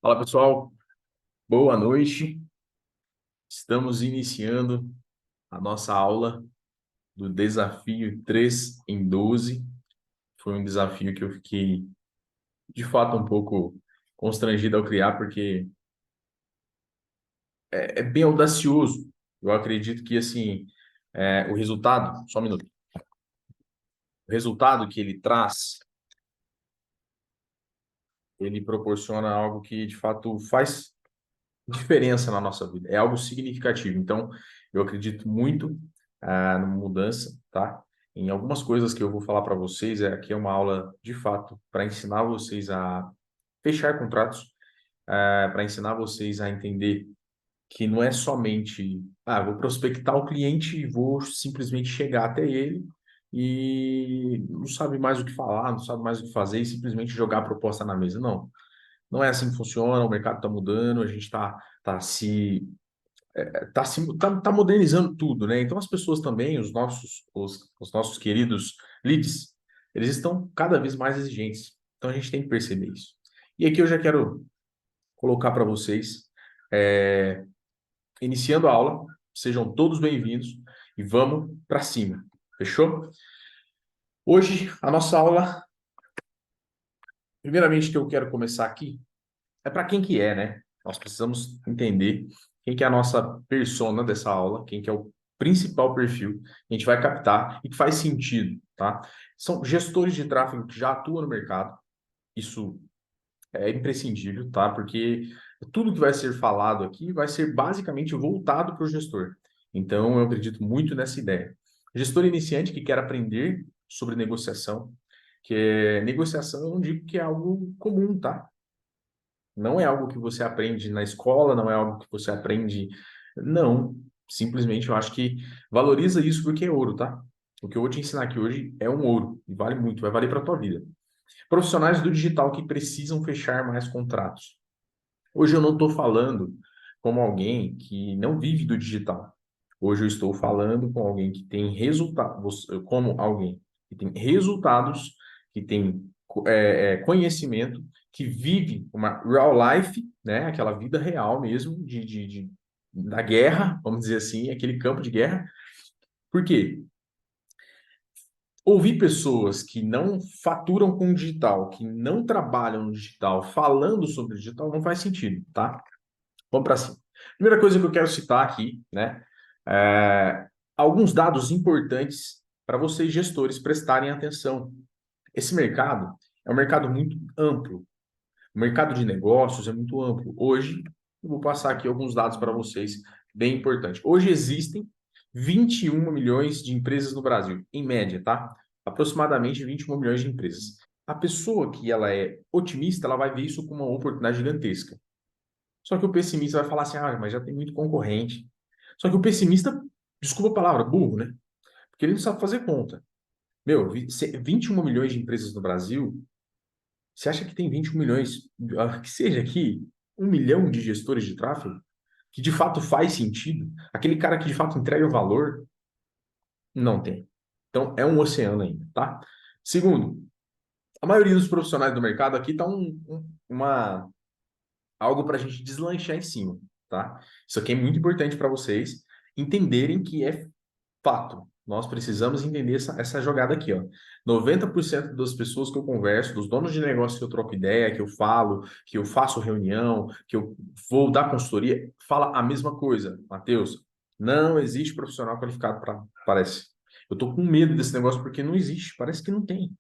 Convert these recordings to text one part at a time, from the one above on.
Fala pessoal, boa noite. Estamos iniciando a nossa aula do desafio 3 em 12. Foi um desafio que eu fiquei de fato um pouco constrangido ao criar, porque é bem audacioso. Eu acredito que assim, o resultado, só um minuto, o resultado que ele traz, ele proporciona algo que de fato faz diferença na nossa vida, é algo significativo. Então, eu acredito muito numa mudança, tá? Em algumas coisas que eu vou falar para vocês, aqui é uma aula de fato para ensinar vocês a fechar contratos, para ensinar vocês a entender que não é somente, vou prospectar o cliente e vou simplesmente chegar até ele e não sabe mais o que falar, não sabe mais o que fazer e simplesmente jogar a proposta na mesa. Não, não é assim que funciona, o mercado está mudando, a gente tá modernizando tudo, né? Então as pessoas também, os nossos queridos leads, eles estão cada vez mais exigentes. Então a gente tem que perceber isso. E aqui eu já quero colocar para vocês, é, iniciando a aula, sejam todos bem-vindos e vamos para cima. Fechou? Hoje a nossa aula, primeiramente que eu quero começar aqui, é para quem que é, né? Nós precisamos entender quem que é a nossa persona dessa aula, quem que é o principal perfil que a gente vai captar e que faz sentido, tá? São gestores de tráfego que já atuam no mercado, isso é imprescindível, tá? Porque tudo que vai ser falado aqui vai ser basicamente voltado para o gestor. Então, eu acredito muito nessa ideia. Gestor iniciante que quer aprender sobre negociação, negociação, eu não digo que é algo comum, tá? Não é algo que você aprende na escola, não é algo que você aprende. Não. Simplesmente eu acho que valoriza isso porque é ouro, tá? O que eu vou te ensinar aqui hoje é um ouro e vale muito, vai valer para a tua vida. Profissionais do digital que precisam fechar mais contratos. Hoje eu não estou falando como alguém que não vive do digital. Hoje eu estou falando com alguém que tem resultados, como alguém que tem resultados, que tem conhecimento, que vive uma real life, né? Aquela vida real mesmo da guerra, vamos dizer assim, aquele campo de guerra. Por quê? Ouvir pessoas que não faturam com o digital, que não trabalham no digital, falando sobre o digital, não faz sentido, tá? Vamos para cima. Primeira coisa que eu quero citar aqui, né? é, Alguns dados importantes para vocês, gestores, prestarem atenção. Esse mercado é um mercado muito amplo. O mercado de negócios é muito amplo. Hoje, eu vou passar aqui alguns dados para vocês, bem importantes. Hoje existem 21 milhões de empresas no Brasil, em média, tá? Aproximadamente 21 milhões de empresas. A pessoa que ela é otimista, ela vai ver isso como uma oportunidade gigantesca. Só que o pessimista vai falar assim, mas já tem muito concorrente. Só que o pessimista, desculpa a palavra, burro, né? Porque ele não sabe fazer conta. Meu, 21 milhões de empresas no Brasil, você acha que tem 21 milhões, que seja aqui, 1 milhão de gestores de tráfego, que de fato faz sentido? Aquele cara que de fato entrega valor? Não tem. Então, é um oceano ainda, tá? Segundo, a maioria dos profissionais do mercado aqui está algo para a gente deslanchar em cima, tá? Isso aqui é muito importante para vocês entenderem que é fato. Nós precisamos entender essa jogada aqui, ó. 90% das pessoas que eu converso, dos donos de negócio que eu troco ideia, que eu falo, que eu faço reunião, que eu vou dar consultoria, fala a mesma coisa, Matheus. Não existe profissional qualificado para, parece. Eu tô com medo desse negócio porque não existe, parece que não tem.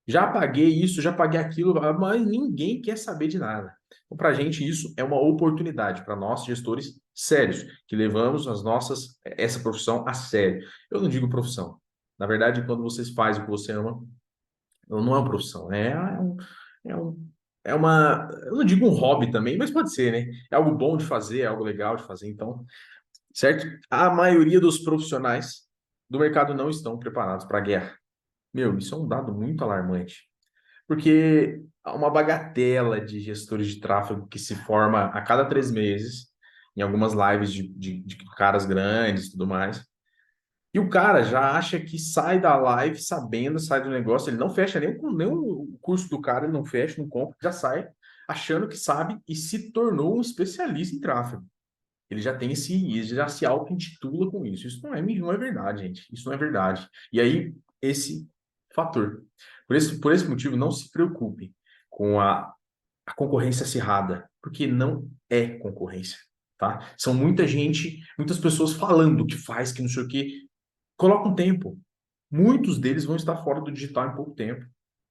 Já paguei isso, já paguei aquilo, mas ninguém quer saber de nada. Então, para a gente, isso é uma oportunidade para nós, gestores sérios, que levamos essa profissão a sério. Eu não digo profissão. Na verdade, quando você faz o que você ama, não é uma profissão, é um, eu não digo um hobby também, mas pode ser, né? É algo bom de fazer, é algo legal de fazer, então, certo? A maioria dos profissionais do mercado não estão preparados para a guerra. Meu, isso é um dado muito alarmante. Porque há uma bagatela de gestores de tráfego que se forma a cada 3 meses, em algumas lives de caras grandes e tudo mais. E o cara já acha que sai da live sabendo, sai do negócio, ele não fecha nem o curso do cara, ele não fecha, não compra, já sai. achando que sabe e se tornou um especialista em tráfego. Ele já se auto-intitula com isso. Isso não é verdade, gente. Isso não é verdade. E aí, esse fator. Por esse motivo, não se preocupe com a concorrência acirrada, porque não é concorrência, tá? São muita gente, muitas pessoas falando que faz, que não sei o quê. Coloca um tempo. Muitos deles vão estar fora do digital em pouco tempo,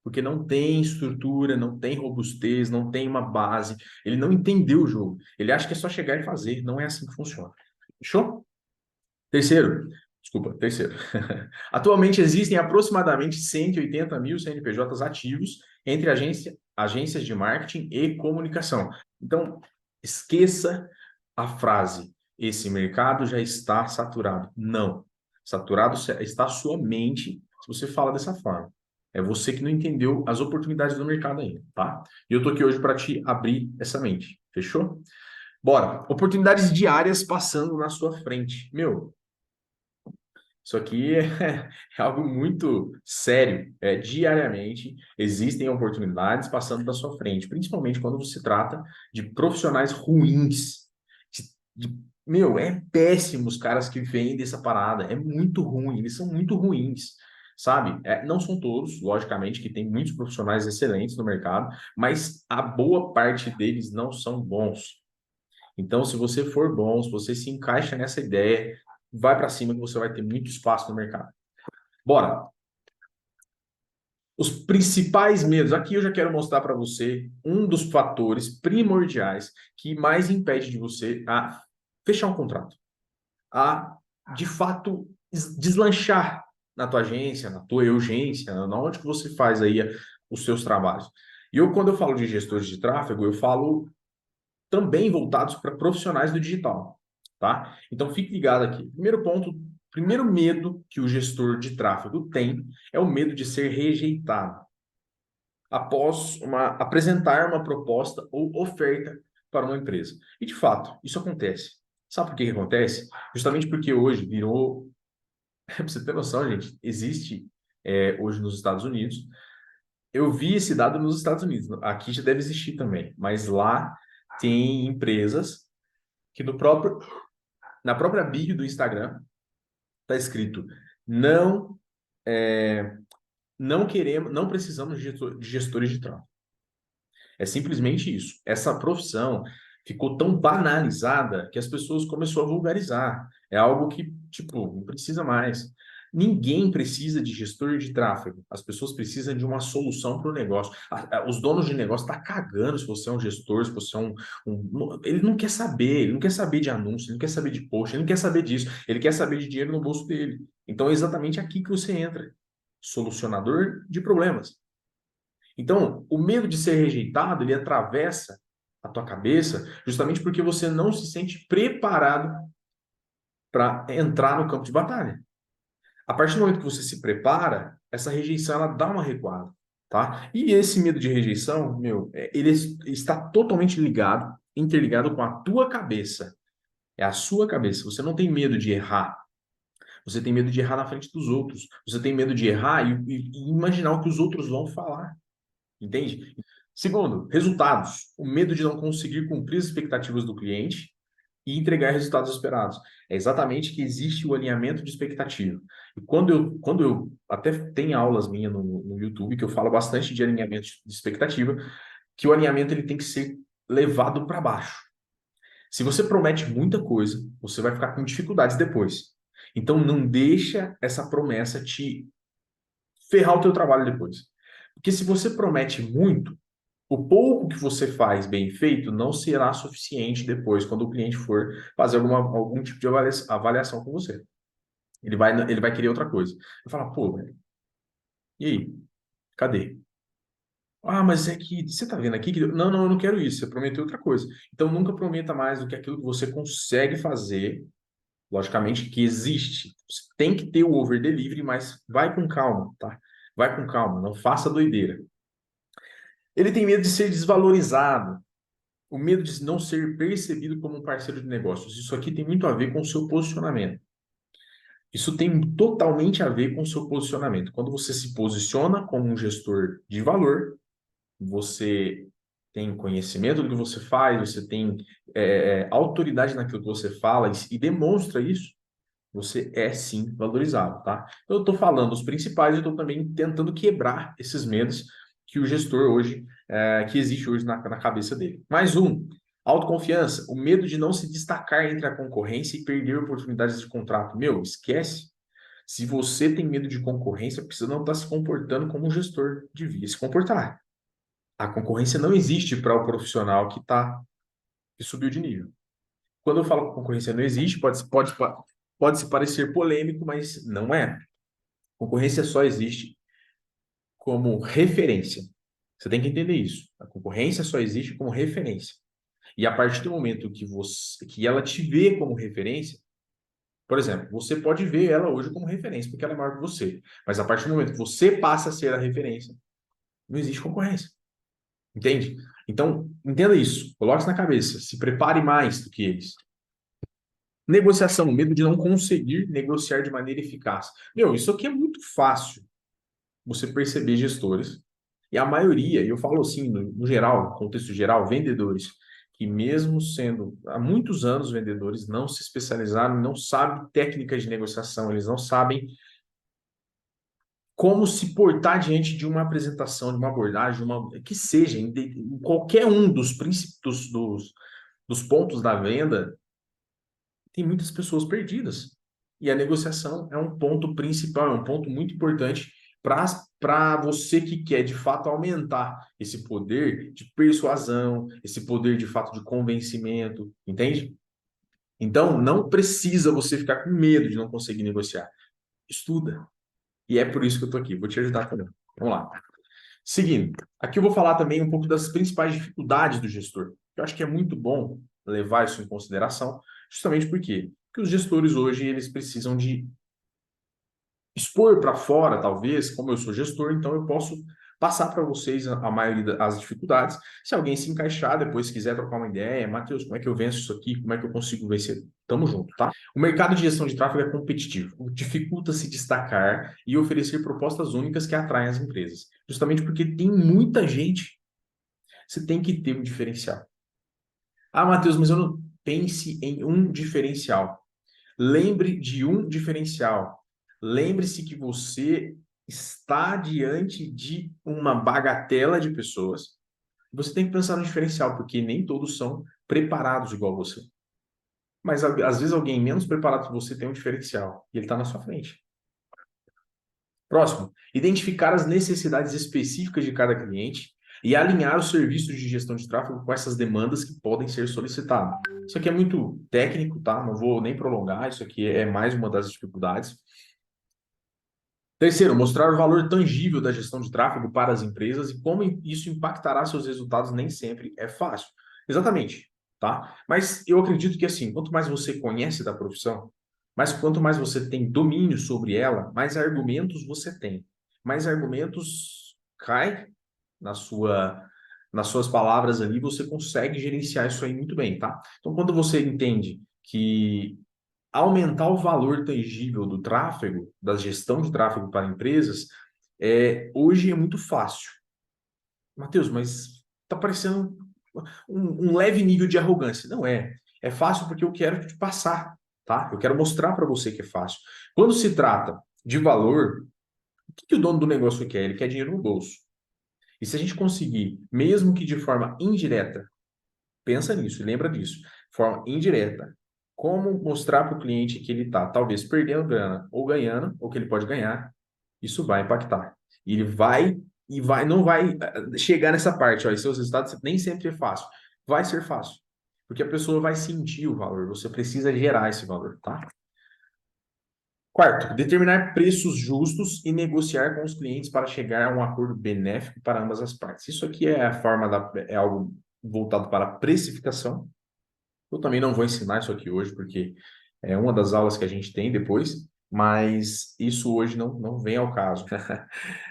porque não tem estrutura, não tem robustez, não tem uma base. Ele não entendeu o jogo. Ele acha que é só chegar e fazer. Não é assim que funciona. Fechou? Terceiro, desculpa, terceiro. Atualmente existem aproximadamente 180 mil CNPJs ativos entre agências de marketing e comunicação. Então, esqueça a frase: esse mercado já está saturado. Não. Saturado está a sua mente se você fala dessa forma. É você que não entendeu as oportunidades do mercado ainda, tá? E eu tô aqui hoje para te abrir essa mente. Fechou? Bora. Oportunidades diárias passando na sua frente. Meu, isso aqui é algo muito sério. Diariamente existem oportunidades passando da sua frente, principalmente quando se trata de profissionais ruins. Meu, é péssimo os caras que vendem essa parada. É muito ruim, eles são muito ruins, sabe? Não são todos, logicamente, que tem muitos profissionais excelentes no mercado, mas a boa parte deles não são bons. Então, se você for bom, se você se encaixa nessa ideia, vai para cima que você vai ter muito espaço no mercado. Bora! Os principais medos. Aqui eu já quero mostrar para você um dos fatores primordiais que mais impede de você a fechar um contrato, a de fato deslanchar na tua agência, na tua urgência, na onde que você faz aí os seus trabalhos. E quando eu falo de gestores de tráfego, eu falo também voltados para profissionais do digital, tá? Então fique ligado aqui. Primeiro ponto, primeiro medo que o gestor de tráfego tem é o medo de ser rejeitado após apresentar uma proposta ou oferta para uma empresa. E de fato, isso acontece. Sabe por que acontece? Justamente porque hoje virou, para você ter noção, gente, existe hoje nos Estados Unidos. Eu vi esse dado nos Estados Unidos. Aqui já deve existir também, mas lá tem empresas que na própria bio do Instagram está escrito: não, não queremos, não precisamos de gestores de tráfego. É simplesmente isso. Essa profissão ficou tão banalizada que as pessoas começaram a vulgarizar. É algo que, tipo, não precisa mais. Ninguém precisa de gestor de tráfego. As pessoas precisam de uma solução para o negócio. Os donos de negócio estão cagando se você é um gestor, se você é Ele não quer saber, ele não quer saber de anúncio, ele não quer saber de post, ele não quer saber disso. Ele quer saber de dinheiro no bolso dele. Então é exatamente aqui que você entra. Solucionador de problemas. Então, o medo de ser rejeitado, ele atravessa a tua cabeça justamente porque você não se sente preparado para entrar no campo de batalha. A partir do momento que você se prepara, essa rejeição ela dá uma recuada, tá? E esse medo de rejeição, meu, ele está totalmente ligado, interligado com a tua cabeça. É a sua cabeça. Você não tem medo de errar. Você tem medo de errar na frente dos outros. Você tem medo de errar e imaginar o que os outros vão falar. Entende? Segundo, resultados. O medo de não conseguir cumprir as expectativas do cliente e entregar resultados esperados. É exatamente que existe o alinhamento de expectativa. E quando eu até tem aulas minhas no YouTube que eu falo bastante de alinhamento de expectativa, que o alinhamento ele tem que ser levado para baixo. Se você promete muita coisa, você vai ficar com dificuldades depois. Então não deixa essa promessa te ferrar o teu trabalho depois. Porque se você promete muito, o pouco que você faz bem feito não será suficiente depois, quando o cliente for fazer algum tipo de avaliação com você. Ele vai querer outra coisa. Vai falar, pô, velho, e aí? Cadê? Ah, mas é que você tá vendo aqui que. Não, não, eu não quero isso. Você prometeu outra coisa. Então nunca prometa mais do que aquilo que você consegue fazer. Logicamente que existe. Você tem que ter o over delivery, mas vai com calma, tá? Vai com calma, não faça doideira. Ele tem medo de ser desvalorizado. O medo de não ser percebido como um parceiro de negócios. Isso aqui tem muito a ver com o seu posicionamento. Isso tem totalmente a ver com o seu posicionamento. Quando você se posiciona como um gestor de valor, você tem conhecimento do que você faz, você tem autoridade naquilo que você fala e demonstra isso, você é sim valorizado, tá? Eu estou falando os principais, eu estou também tentando quebrar esses medos que o gestor hoje, que existe hoje na cabeça dele. Mais um, autoconfiança, o medo de não se destacar entre a concorrência e perder oportunidades de contrato. Meu, esquece. Se você tem medo de concorrência, precisa não estar se comportando como um gestor devia se comportar. A concorrência não existe para o profissional que subiu de nível. Quando eu falo que concorrência não existe, pode se parecer polêmico, mas não é. Concorrência só existe como referência. Você tem que entender isso. A concorrência só existe como referência. E a partir do momento que ela te vê como referência, por exemplo, você pode ver ela hoje como referência, porque ela é maior que você. Mas a partir do momento que você passa a ser a referência, não existe concorrência. Entende? Então, entenda isso. Coloque isso na cabeça. Se prepare mais do que eles. Negociação, medo de não conseguir negociar de maneira eficaz. Meu, isso aqui é muito fácil você perceber gestores. E a maioria, e eu falo assim, no geral, contexto geral, vendedores, que mesmo sendo há muitos anos vendedores, não se especializaram, não sabem técnicas de negociação, eles não sabem como se portar diante de uma apresentação, de uma abordagem, que seja, em qualquer um dos pontos da venda, tem muitas pessoas perdidas. E a negociação é um ponto principal, é um ponto muito importante para você que quer de fato aumentar esse poder de persuasão, esse poder de fato de convencimento, entende? Então, não precisa você ficar com medo de não conseguir negociar. Estuda. E é por isso que eu estou aqui. Vou te ajudar também. Vamos lá. Seguindo, aqui eu vou falar também um pouco das principais dificuldades do gestor. Eu acho que é muito bom levar isso em consideração, justamente porque os gestores hoje eles precisam de expor para fora, talvez, como eu sou gestor, então eu posso passar para vocês a maioria das dificuldades. Se alguém se encaixar, depois quiser trocar uma ideia, Matheus, como é que eu venço isso aqui? Como é que eu consigo vencer? Tamo junto, tá? O mercado de gestão de tráfego é competitivo, dificulta se destacar e oferecer propostas únicas que atraem as empresas. Justamente porque tem muita gente, você tem que ter um diferencial. Ah, Matheus, mas eu não pense em um diferencial. Lembre de um diferencial. Lembre-se que você está diante de uma bagatela de pessoas. Você tem que pensar no diferencial, porque nem todos são preparados igual você. Mas às vezes alguém menos preparado que você tem um diferencial e ele está na sua frente. Próximo, identificar as necessidades específicas de cada cliente e alinhar os serviços de gestão de tráfego com essas demandas que podem ser solicitadas. Isso aqui é muito técnico, tá? Não vou nem prolongar, isso aqui é mais uma das dificuldades. Terceiro, mostrar o valor tangível da gestão de tráfego para as empresas e como isso impactará seus resultados nem sempre é fácil. Exatamente, tá? Mas eu acredito que assim, quanto mais você conhece da profissão, mas quanto mais você tem domínio sobre ela, mais argumentos você tem. Mais argumentos cai na nas suas palavras ali, você consegue gerenciar isso aí muito bem, tá? Então, quando você entende que aumentar o valor tangível do tráfego, da gestão de tráfego para empresas, hoje é muito fácil. Matheus, mas está parecendo um leve nível de arrogância. Não é. É fácil porque eu quero te passar, tá? Eu quero mostrar para você que é fácil. Quando se trata de valor, o que o dono do negócio quer? Ele quer dinheiro no bolso. E se a gente conseguir, mesmo que de forma indireta, pensa nisso e lembra disso. Forma indireta. Como mostrar para o cliente que ele está talvez perdendo grana ou ganhando, ou que ele pode ganhar, isso vai impactar. E ele não vai chegar nessa parte, ó, e seus resultados nem sempre é fácil. Vai ser fácil. Porque a pessoa vai sentir o valor, você precisa gerar esse valor, tá? Quarto, determinar preços justos e negociar com os clientes para chegar a um acordo benéfico para ambas as partes. Isso aqui é a forma é algo voltado para a precificação. Eu também não vou ensinar isso aqui hoje, porque é uma das aulas que a gente tem depois, mas isso hoje não vem ao caso.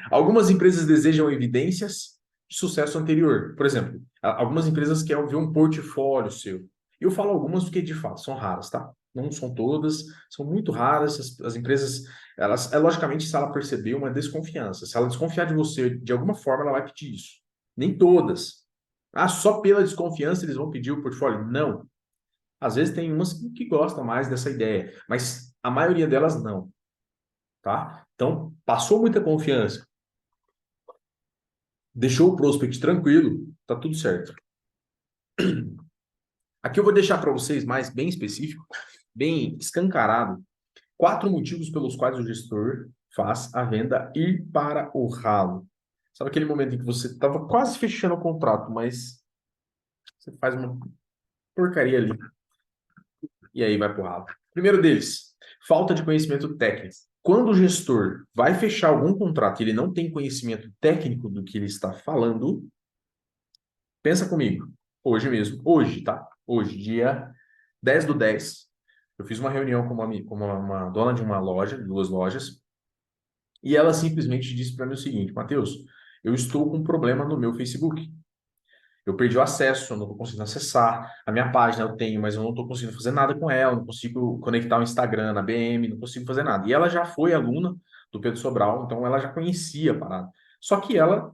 Algumas empresas desejam evidências de sucesso anterior. Por exemplo, algumas empresas querem ver um portfólio seu. Eu falo algumas porque, de fato, são raras, tá? Não são todas, são muito raras. As empresas, elas, logicamente, se ela perceber uma desconfiança, se ela desconfiar de você de alguma forma, ela vai pedir isso. Nem todas. Ah, só pela desconfiança eles vão pedir o portfólio? Não. Às vezes tem umas que gostam mais dessa ideia, mas a maioria delas não, tá? Então, passou muita confiança, deixou o prospect tranquilo, tá tudo certo. Aqui eu vou deixar para vocês mais bem específico, bem escancarado, 4 motivos pelos quais o gestor faz a venda ir para o ralo. Sabe aquele momento em que você estava quase fechando o contrato, mas você faz uma porcaria ali e aí vai para o ralo. Primeiro deles, falta de conhecimento técnico. Quando o gestor vai fechar algum contrato e ele não tem conhecimento técnico do que ele está falando, pensa comigo, hoje mesmo, hoje, tá? Hoje, dia 10/10, eu fiz uma reunião com uma dona de uma loja, 2 lojas, e ela simplesmente disse para mim o seguinte: Matheus, eu estou com um problema no meu Facebook. Eu perdi o acesso, eu não estou conseguindo acessar. A minha página eu tenho, mas eu não estou conseguindo fazer nada com ela, não consigo conectar o Instagram na BM, não consigo fazer nada. E ela já foi aluna do Pedro Sobral, então ela já conhecia a parada. Só que ela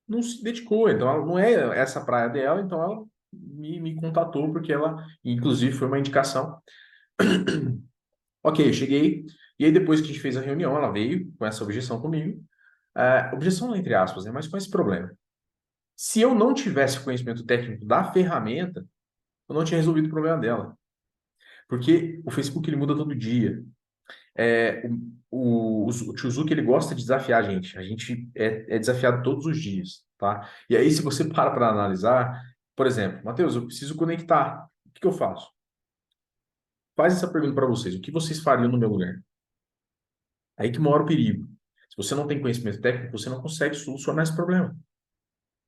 não se dedicou, então ela não é essa praia dela, então ela me contatou, porque ela, inclusive, foi uma indicação. Ok, eu cheguei, e aí depois que a gente fez a reunião, ela veio com essa objeção comigo. Objeção entre aspas, né? Mas com esse problema. Se eu não tivesse conhecimento técnico da ferramenta, eu não tinha resolvido o problema dela. Porque o Facebook ele muda todo dia. O Tio Zuc, ele gosta de desafiar a gente. A gente é desafiado todos os dias, tá? E aí, se você para analisar, por exemplo, Matheus, eu preciso conectar. O que que eu faço? Faz essa pergunta para vocês. O que vocês fariam no meu lugar? Aí que mora o perigo. Se você não tem conhecimento técnico, você não consegue solucionar esse problema.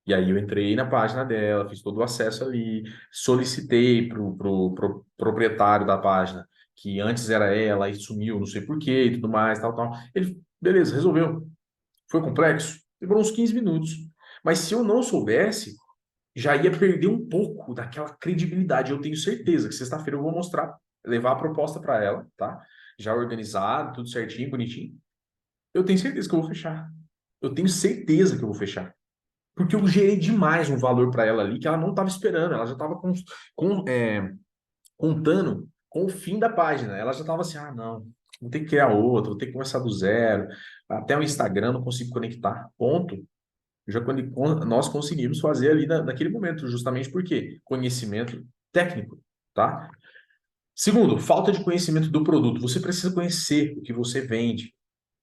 E aí eu entrei na página dela, fiz todo o acesso ali, solicitei pro proprietário da página, que antes era ela e sumiu, não sei por quê e tudo mais, tal, tal. Ele, beleza, resolveu. Foi complexo? Demorou uns 15 minutos. Mas se eu não soubesse, já ia perder um pouco daquela credibilidade. Eu tenho certeza que sexta-feira eu vou mostrar, levar a proposta para ela, tá? Já organizado, tudo certinho, bonitinho. Eu tenho certeza que eu vou fechar. Eu tenho certeza que eu vou fechar. Porque eu gerei demais um valor para ela ali que ela não estava esperando. Ela já estava contando com o fim da página. Ela já estava assim: ah, não, vou ter que criar outro, vou ter que começar do zero. Até o Instagram não consigo conectar. Ponto. Já nós conseguimos fazer ali naquele momento, justamente porque conhecimento técnico, tá? Segundo, falta de conhecimento do produto. Você precisa conhecer o que você vende.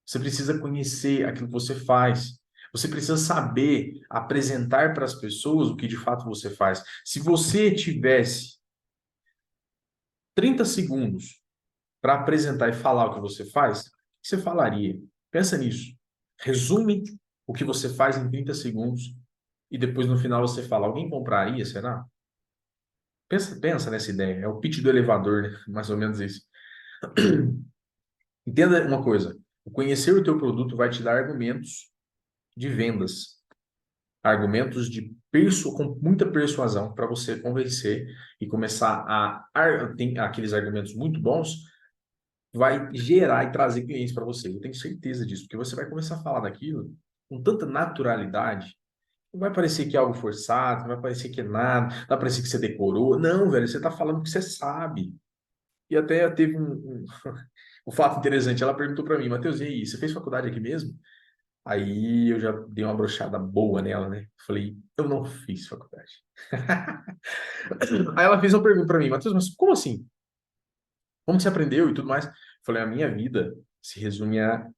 Você precisa conhecer aquilo que você faz. Você precisa saber apresentar para as pessoas o que de fato você faz. Se você tivesse 30 segundos para apresentar e falar o que você faz, o que você falaria? Pensa nisso. Resume o que você faz em 30 segundos e depois no final você fala: alguém compraria, será? Pensa nessa ideia. É o pitch do elevador, né? Mais ou menos isso. Entenda uma coisa: o conhecer o teu produto vai te dar argumentos de vendas, argumentos com muita persuasão para você convencer e começar tem aqueles argumentos muito bons, vai gerar e trazer clientes para você. Eu tenho certeza disso, porque você vai começar a falar daquilo com tanta naturalidade. Não vai parecer que é algo forçado, não vai parecer que é nada, não vai parecer que você decorou. Não, velho, você está falando que você sabe. E até teve um fato interessante. Ela perguntou para mim: Matheus, e aí, você fez faculdade aqui mesmo? Aí eu já dei uma brochada boa nela, né? Falei: eu não fiz faculdade. Aí ela fez uma pergunta para mim: Matheus, mas como assim? Como você aprendeu e tudo mais? Falei: a minha vida se resume à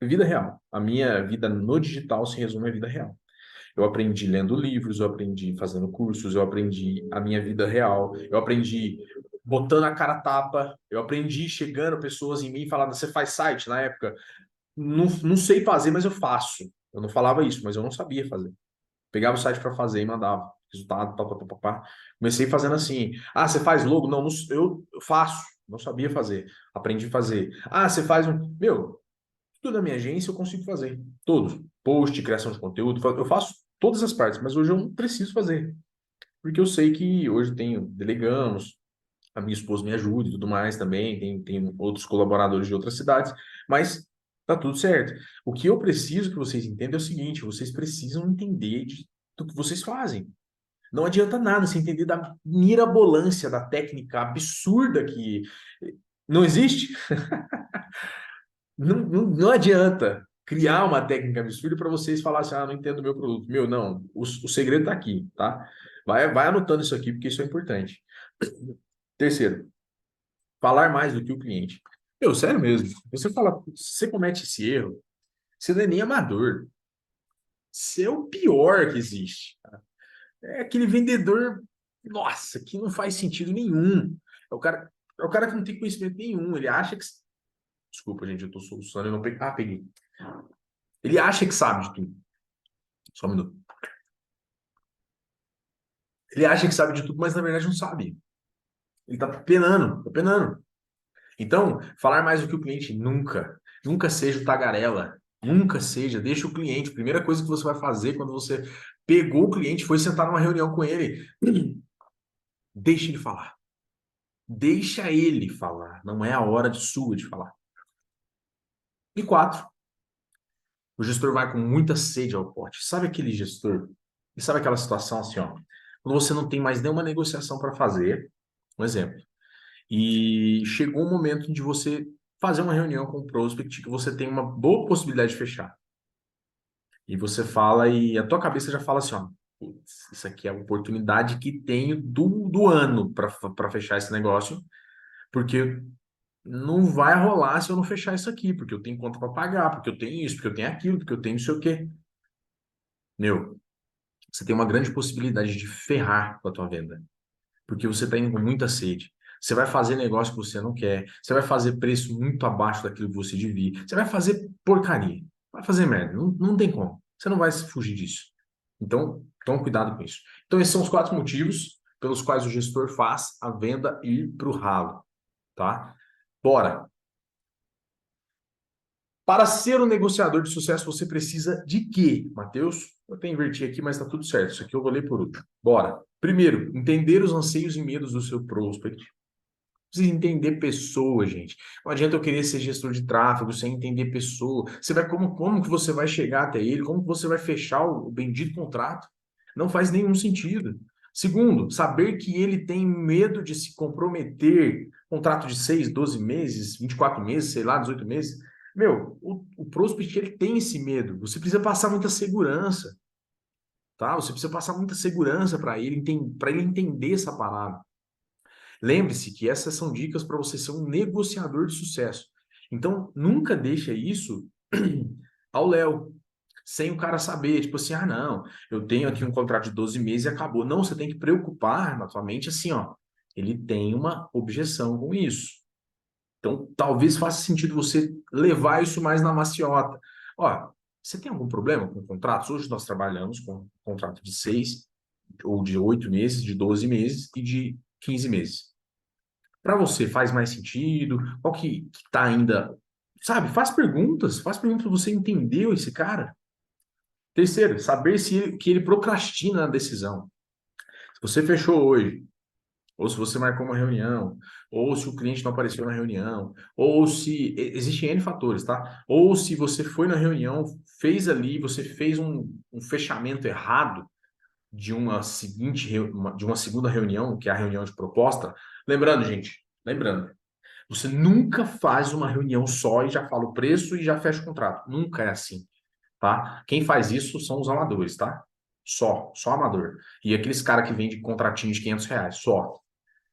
vida real. A minha vida no digital se resume à vida real. Eu aprendi lendo livros, eu aprendi fazendo cursos, eu aprendi a minha vida real, eu aprendi botando a cara a tapa, eu aprendi chegando pessoas em mim falando: você faz site na época? Não, não sei fazer, mas eu faço. Eu não falava isso, mas eu não sabia fazer. Pegava o site para fazer e mandava. Resultado, pá, pá, pá, pá, pá. Comecei fazendo assim. Ah, você faz logo? Não, eu faço. Não sabia fazer. Aprendi a fazer. Ah, você faz um. Meu, tudo na minha agência eu consigo fazer. Todos. Post, criação de conteúdo. Eu faço todas as partes, mas hoje eu não preciso fazer. Porque eu sei que hoje tenho, delegamos, a minha esposa me ajuda e tudo mais também, tem outros colaboradores de outras cidades, mas tá tudo certo. O que eu preciso que vocês entendam é o seguinte: vocês precisam entender do que vocês fazem. Não adianta nada você entender da mirabolância da técnica absurda que não existe. Não adianta criar uma técnica absurda para vocês falarem assim, ah, não entendo o meu produto. Meu, não, o segredo está aqui, tá? Vai anotando isso aqui, porque isso é importante. Terceiro, falar mais do que o cliente. Meu, sério mesmo, você fala, você comete esse erro, você não é nem amador. Você é o pior que existe. É aquele vendedor, nossa, que não faz sentido nenhum. É o cara que não tem conhecimento nenhum. Ele acha que. Desculpa, gente, eu tô soluçando, eu não peguei. Ah, peguei. Ele acha que sabe de tudo. Só um minuto. Ele acha que sabe de tudo, mas na verdade não sabe. Ele tá penando, tá penando. Então, falar mais do que o cliente nunca. Nunca seja o tagarela. Nunca seja. Deixa o cliente. Primeira coisa que você vai fazer quando você pegou o cliente foi sentar numa reunião com ele. Deixa ele falar. Deixa ele falar. Não é a hora de sua de falar. E quatro, o gestor vai com muita sede ao pote. Sabe aquele gestor? E sabe aquela situação assim, ó? Quando você não tem mais nenhuma negociação para fazer, um exemplo, e chegou um momento de você fazer uma reunião com o prospect que você tem uma boa possibilidade de fechar. E você fala e a tua cabeça já fala assim, ó, putz, isso aqui é a oportunidade que tenho do ano para fechar esse negócio, porque não vai rolar se eu não fechar isso aqui, porque eu tenho conta para pagar, porque eu tenho isso, porque eu tenho aquilo, porque eu tenho não sei o quê. Meu, você tem uma grande possibilidade de ferrar com a tua venda, porque você está indo com muita sede. Você vai fazer negócio que você não quer, você vai fazer preço muito abaixo daquilo que você devia, você vai fazer porcaria, vai fazer merda, não tem como. Você não vai fugir disso. Então, tome cuidado com isso. Então, esses são os quatro motivos pelos quais o gestor faz a venda ir para o ralo, tá? Bora! Para ser um negociador de sucesso, você precisa de quê, Matheus? Eu até inverti aqui, mas está tudo certo. Isso aqui eu vou ler por último. Bora. Primeiro, entender os anseios e medos do seu prospect. Precisa entender pessoa, gente. Não adianta eu querer ser gestor de tráfego sem entender pessoa. Você vai como que você vai chegar até ele? Como que você vai fechar o bendito contrato? Não faz nenhum sentido. Segundo, saber que ele tem medo de se comprometer, contrato de 6, 12 meses, 24 meses, sei lá, 18 meses. Meu, o prospect ele tem esse medo. Você precisa passar muita segurança, tá? Você precisa passar muita segurança para ele entender essa parada. Lembre-se que essas são dicas para você ser um negociador de sucesso. Então, nunca deixa isso ao léu, sem o cara saber, tipo assim, ah, não, eu tenho aqui um contrato de 12 meses e acabou. Não, você tem que preocupar na sua mente assim, ó, ele tem uma objeção com isso. Então, talvez faça sentido você levar isso mais na maciota. Ó, você tem algum problema com contratos? Hoje nós trabalhamos com contrato de 6 ou de 8 meses, de 12 meses e de 15 meses. Para você faz mais sentido? Qual que tá ainda, sabe? Faz perguntas para você entender esse cara. Terceiro, saber se que ele procrastina na decisão. Se você fechou hoje, ou se você marcou uma reunião, ou se o cliente não apareceu na reunião, ou se existem N fatores, tá? Ou se você foi na reunião, fez ali, você fez um fechamento errado de uma de uma segunda reunião, que é a reunião de proposta. Lembrando, gente, lembrando, você nunca faz uma reunião só e já fala o preço e já fecha o contrato. Nunca é assim, tá? Quem faz isso são os amadores, tá? Só amador. E aqueles caras que vendem contratinho de R$ 500, só.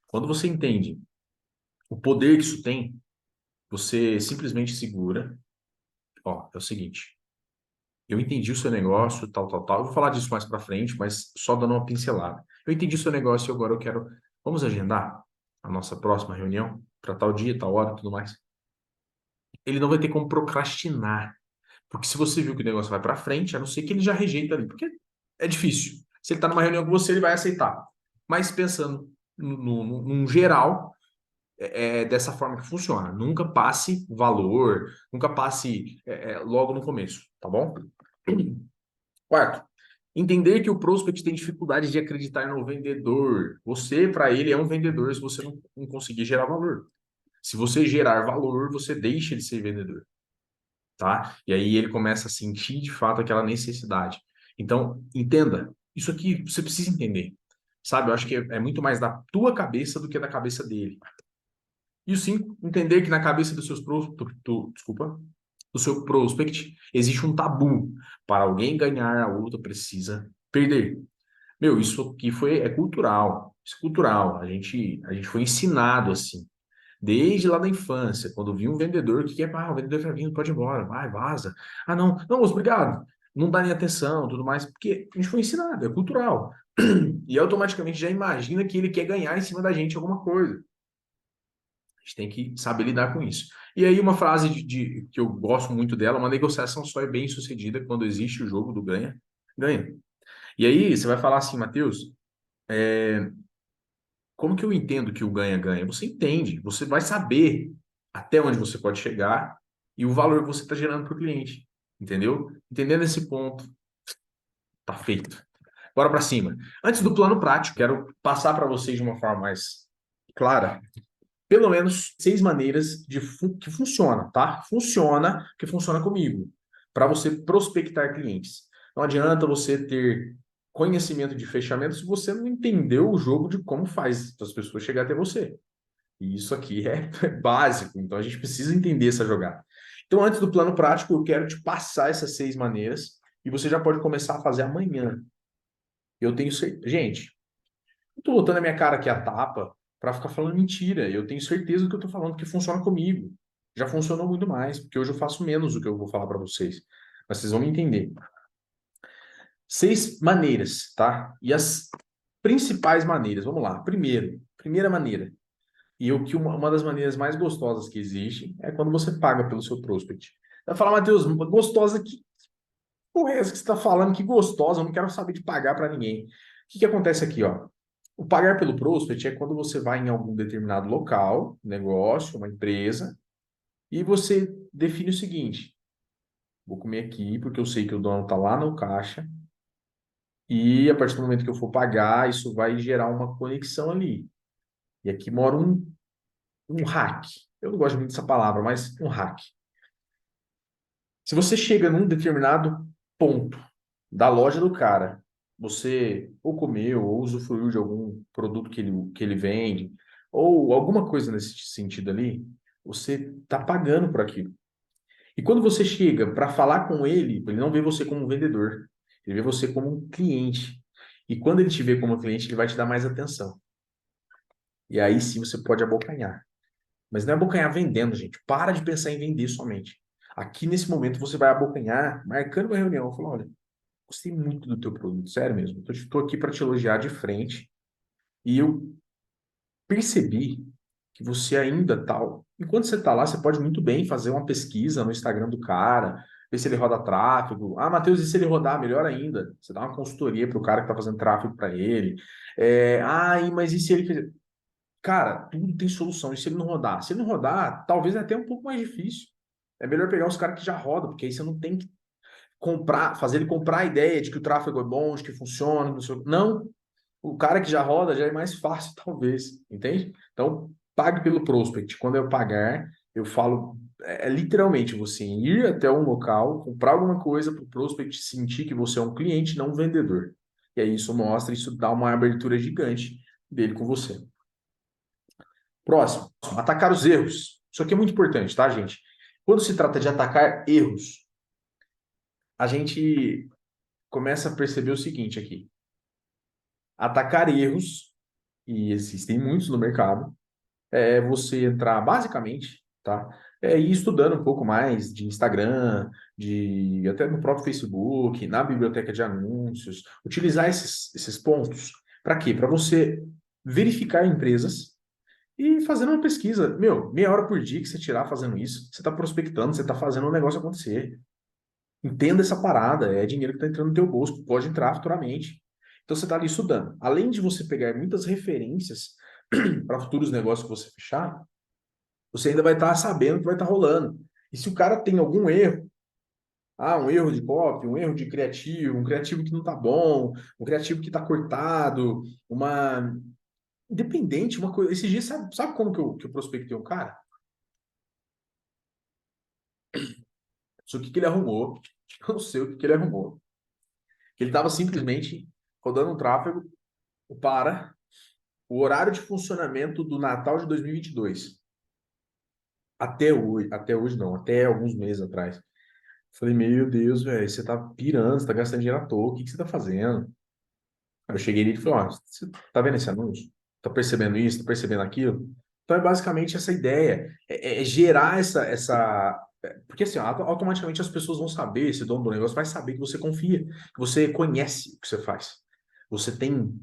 Quando você entende o poder que isso tem, você simplesmente segura. Ó, é o seguinte, eu entendi o seu negócio, tal, tal, tal. Eu vou falar disso mais pra frente, mas só dando uma pincelada. Eu entendi o seu negócio e agora eu quero. Vamos agendar a nossa próxima reunião para tal dia, tal hora, e tudo mais. Ele não vai ter como procrastinar. Porque se você viu que o negócio vai para frente, a não ser que ele já rejeita ali, porque é difícil. Se ele está numa reunião com você, ele vai aceitar. Mas pensando num geral, é dessa forma que funciona. Nunca passe valor, nunca passe logo no começo, tá bom? Quarto, entender que o prospect tem dificuldade de acreditar no vendedor. Você, para ele, é um vendedor se você não conseguir gerar valor. Se você gerar valor, você deixa de ser vendedor, tá? E aí ele começa a sentir de fato aquela necessidade. Então, entenda. Isso aqui você precisa entender. Sabe? Eu acho que é muito mais da tua cabeça do que da cabeça dele. E o 5, entender que na cabeça dos seus desculpa, do seu prospect existe um tabu. Para alguém ganhar, a outra precisa perder. Meu, isso aqui é cultural. Isso é cultural. A gente foi ensinado assim. Desde lá da infância, quando vi um vendedor, o que é? Ah, o vendedor tá vindo, pode ir embora, vai, vaza. Ah, não, não, moço, obrigado. Não dá nem atenção, tudo mais, porque a gente foi ensinado, é cultural. E automaticamente já imagina que ele quer ganhar em cima da gente alguma coisa. A gente tem que saber lidar com isso. E aí, uma frase que eu gosto muito dela: uma negociação só é bem sucedida quando existe o jogo do ganha, ganha. E aí, você vai falar assim, Matheus, como que eu entendo que o ganha-ganha? Você entende, você vai saber até onde você pode chegar e o valor que você está gerando para o cliente. Entendeu? Entendendo esse ponto, tá feito. Bora para cima. Antes do plano prático, quero passar para vocês de uma forma mais clara pelo menos 6 maneiras que funciona, tá? Funciona, que funciona comigo, para você prospectar clientes. Não adianta você ter conhecimento de fechamento se você não entendeu o jogo de como faz as pessoas chegar até você. E isso aqui é básico, então a gente precisa entender essa jogada. Então, antes do plano prático, eu quero te passar essas 6 maneiras e você já pode começar a fazer amanhã. Eu tenho certeza. Gente, não tô botando a minha cara aqui a tapa para ficar falando mentira. Eu tenho certeza do que eu tô falando, que funciona comigo. Já funcionou muito mais, porque hoje eu faço menos do que eu vou falar para vocês. Mas vocês vão me entender. 6 maneiras, tá? E as principais maneiras, vamos lá. Primeira maneira, e o que uma das maneiras mais gostosas que existe é quando você paga pelo seu prospect. Vai falar, Matheus, gostosa, que porra é essa que você está falando? Que gostosa, eu não quero saber de pagar para ninguém. O que que acontece aqui, ó? O pagar pelo prospect é quando você vai em algum determinado local, negócio, uma empresa, e você define o seguinte: vou comer aqui porque eu sei que o dono está lá no caixa, e a partir do momento que eu for pagar, isso vai gerar uma conexão ali. E aqui mora um hack. Eu não gosto muito dessa palavra, mas um hack. Se você chega num determinado ponto da loja do cara, você ou comeu ou usufruiu de algum produto que ele vende, ou alguma coisa nesse sentido ali, você está pagando por aquilo. E quando você chega para falar com ele não vê você como um vendedor, ele vê você como um cliente. E quando ele te vê como um cliente, ele vai te dar mais atenção. E aí sim você pode abocanhar. Mas não é abocanhar vendendo, gente. Para de pensar em vender somente. Aqui nesse momento você vai abocanhar, marcando uma reunião, falando, olha, gostei muito do teu produto, sério mesmo. Estou aqui para te elogiar de frente e eu percebi que você ainda tal. Enquanto você está lá, você pode muito bem fazer uma pesquisa no Instagram do cara, ver se ele roda tráfego. Ah, Matheus, e se ele rodar, melhor ainda. Você dá uma consultoria para o cara que está fazendo tráfego para ele. Mas e se ele fizer? Cara, tudo tem solução. E se ele não rodar? Se ele não rodar, talvez é até um pouco mais difícil. É melhor pegar os caras que já rodam, porque aí você não tem que comprar, fazer ele comprar a ideia de que o tráfego é bom, de que funciona, não sei o quê. Não, o cara que já roda já é mais fácil, talvez, entende? Então, pague pelo prospect. Quando eu pagar, eu falo, literalmente você ir até um local, comprar alguma coisa para o prospect sentir que você é um cliente, não um vendedor. E aí isso mostra, isso dá uma abertura gigante dele com você. Próximo, atacar os erros. Isso aqui é muito importante, tá, gente? Quando se trata de atacar erros, a gente começa a perceber o seguinte aqui. Atacar erros, e existem muitos no mercado, é você entrar basicamente, tá? Ir estudando um pouco mais de Instagram, de até no próprio Facebook, na biblioteca de anúncios, utilizar esses pontos. Para quê? Para você verificar empresas e fazendo uma pesquisa. Meu, meia hora por dia que você tirar fazendo isso, você está prospectando, você está fazendo o negócio acontecer. Entenda essa parada, é dinheiro que está entrando no teu bolso, pode entrar futuramente. Então você está ali estudando. Além de você pegar muitas referências para futuros negócios que você fechar, você ainda vai estar sabendo que vai estar rolando. E se o cara tem algum erro, um erro de copy, um erro de criativo, um criativo que não está bom, um criativo que está cortado, uma independente, uma coisa. Esses dias, sabe como que eu prospectei um cara? Isso o que ele arrumou. Eu não sei o que ele arrumou. Ele estava simplesmente rodando um tráfego para o horário de funcionamento do Natal de 2022. Até hoje não, até alguns meses atrás. Falei, meu Deus, velho, você tá pirando, você tá gastando dinheiro à toa, o que que você tá fazendo? Aí eu cheguei nele e falei, ó, você tá vendo esse anúncio? Tá percebendo isso? Tá percebendo aquilo? Então é basicamente essa ideia, é gerar porque assim, ó, automaticamente as pessoas vão saber, esse dono do negócio vai saber que você confia, que você conhece o que você faz. Você tem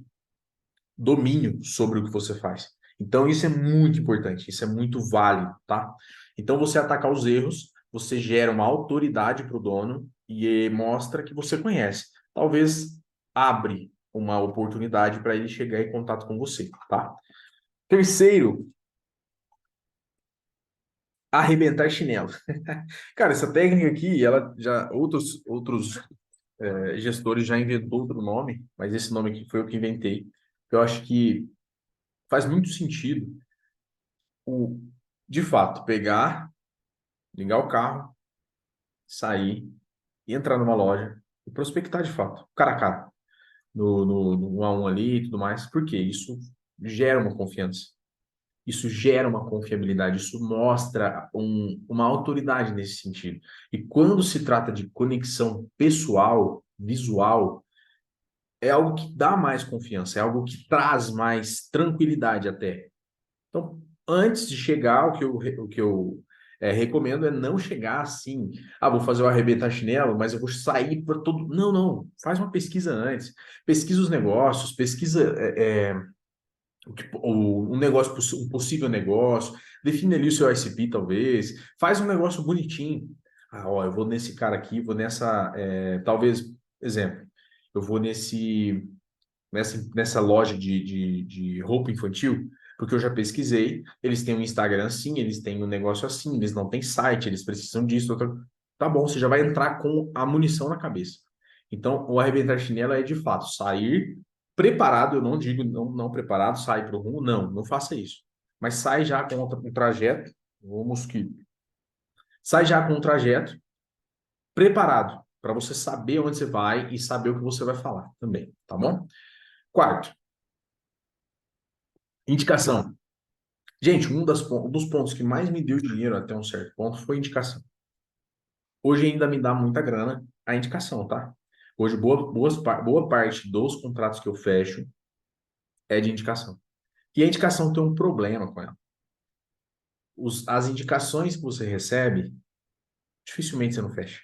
domínio sobre o que você faz. Então, isso é muito importante, isso é muito válido, tá? Então, você atacar os erros, você gera uma autoridade para o dono e mostra que você conhece. Talvez abre uma oportunidade para ele chegar em contato com você, tá? Terceiro, arrebentar chinelo. Cara, essa técnica aqui, ela já outros gestores já inventou outro nome, mas esse nome aqui foi eu que inventei. Eu acho que faz muito sentido o, de fato, pegar, ligar o carro, sair, entrar numa loja e prospectar de fato, cara a cara, no 1 a 1 ali e tudo mais, porque isso gera uma confiança, isso gera uma confiabilidade, isso mostra uma autoridade nesse sentido. E quando se trata de conexão pessoal, visual, é algo que dá mais confiança, é algo que traz mais tranquilidade até. Então, antes de chegar, o que eu recomendo é não chegar assim, vou fazer o arrebentar chinelo, mas eu vou sair para todo. Não, não. Faz uma pesquisa antes. Pesquisa os negócios, pesquisa um negócio, um possível negócio, define ali o seu ICP, talvez, faz um negócio bonitinho. Ó, eu vou nesse cara aqui, vou nessa, talvez, exemplo, eu vou nessa loja de roupa infantil, porque eu já pesquisei, eles têm um Instagram assim, eles têm um negócio assim, eles não têm site, eles precisam disso, outro. Tá bom, você já vai entrar com a munição na cabeça. Então, o arrebentar chinelo é de fato sair preparado, eu não digo não preparado, sair para o rumo, não faça isso. Mas sai já com um trajeto, o mosquito. Sai já com um trajeto preparado, para você saber onde você vai e saber o que você vai falar também, tá bom? Quarto, indicação. Gente, um dos pontos que mais me deu dinheiro até um certo ponto foi indicação. Hoje ainda me dá muita grana a indicação, tá? Hoje, boa parte dos contratos que eu fecho é de indicação. E a indicação tem um problema com ela. As indicações que você recebe, dificilmente você não fecha.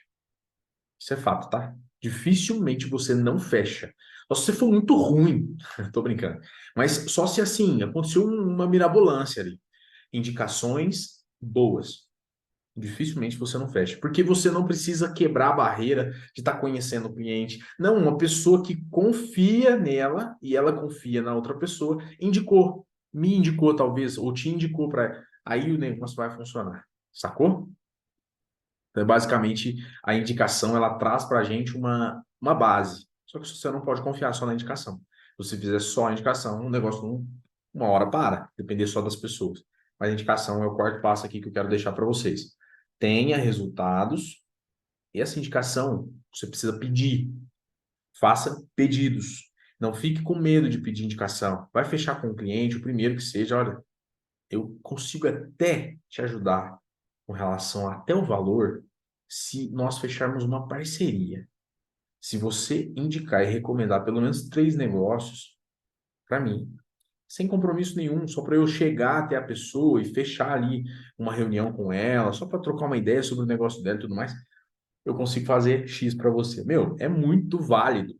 Isso é fato, tá? Dificilmente você não fecha. Só se você for muito ruim, tô brincando. Mas só se assim, aconteceu uma mirabolância ali. Indicações boas. Dificilmente você não fecha, porque você não precisa quebrar a barreira de estar conhecendo o cliente. Não, uma pessoa que confia nela e ela confia na outra pessoa, indicou, me indicou talvez, ou te indicou para. Aí o negócio vai funcionar, sacou? Então, basicamente, a indicação ela traz para a gente uma base. Só que você não pode confiar só na indicação. Se você fizer só a indicação, o negócio uma hora para, depender só das pessoas. Mas a indicação é o quarto passo aqui que eu quero deixar para vocês. Tenha resultados e essa indicação você precisa pedir. Faça pedidos. Não fique com medo de pedir indicação. Vai fechar com o cliente, o primeiro que seja, olha, eu consigo até te ajudar com relação até o valor se nós fecharmos uma parceria. Se você indicar e recomendar pelo menos 3 negócios para mim, sem compromisso nenhum, só para eu chegar até a pessoa e fechar ali uma reunião com ela, só para trocar uma ideia sobre o negócio dela e tudo mais, eu consigo fazer X para você. Meu, é muito válido.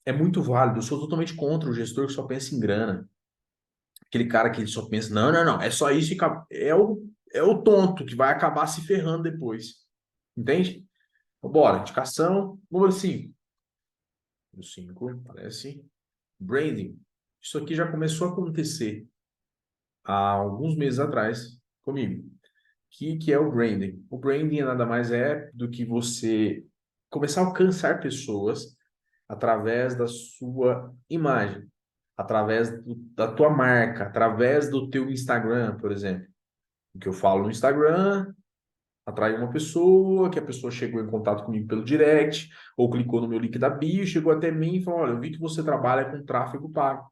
É muito válido. Eu sou totalmente contra o gestor que só pensa em grana. Aquele cara que só pensa, não, não, não, é só isso e é o tonto que vai acabar se ferrando depois. Entende? Então, bora, indicação número 5. Número 5, aparece branding. Isso aqui já começou a acontecer há alguns meses atrás comigo. Que é o branding? O branding nada mais é do que você começar a alcançar pessoas através da sua imagem, através da tua marca, através do teu Instagram, por exemplo. O que eu falo no Instagram Atraiu uma pessoa, que a pessoa chegou em contato comigo pelo direct, ou clicou no meu link da bio, chegou até mim e falou: olha, eu vi que você trabalha com tráfego pago.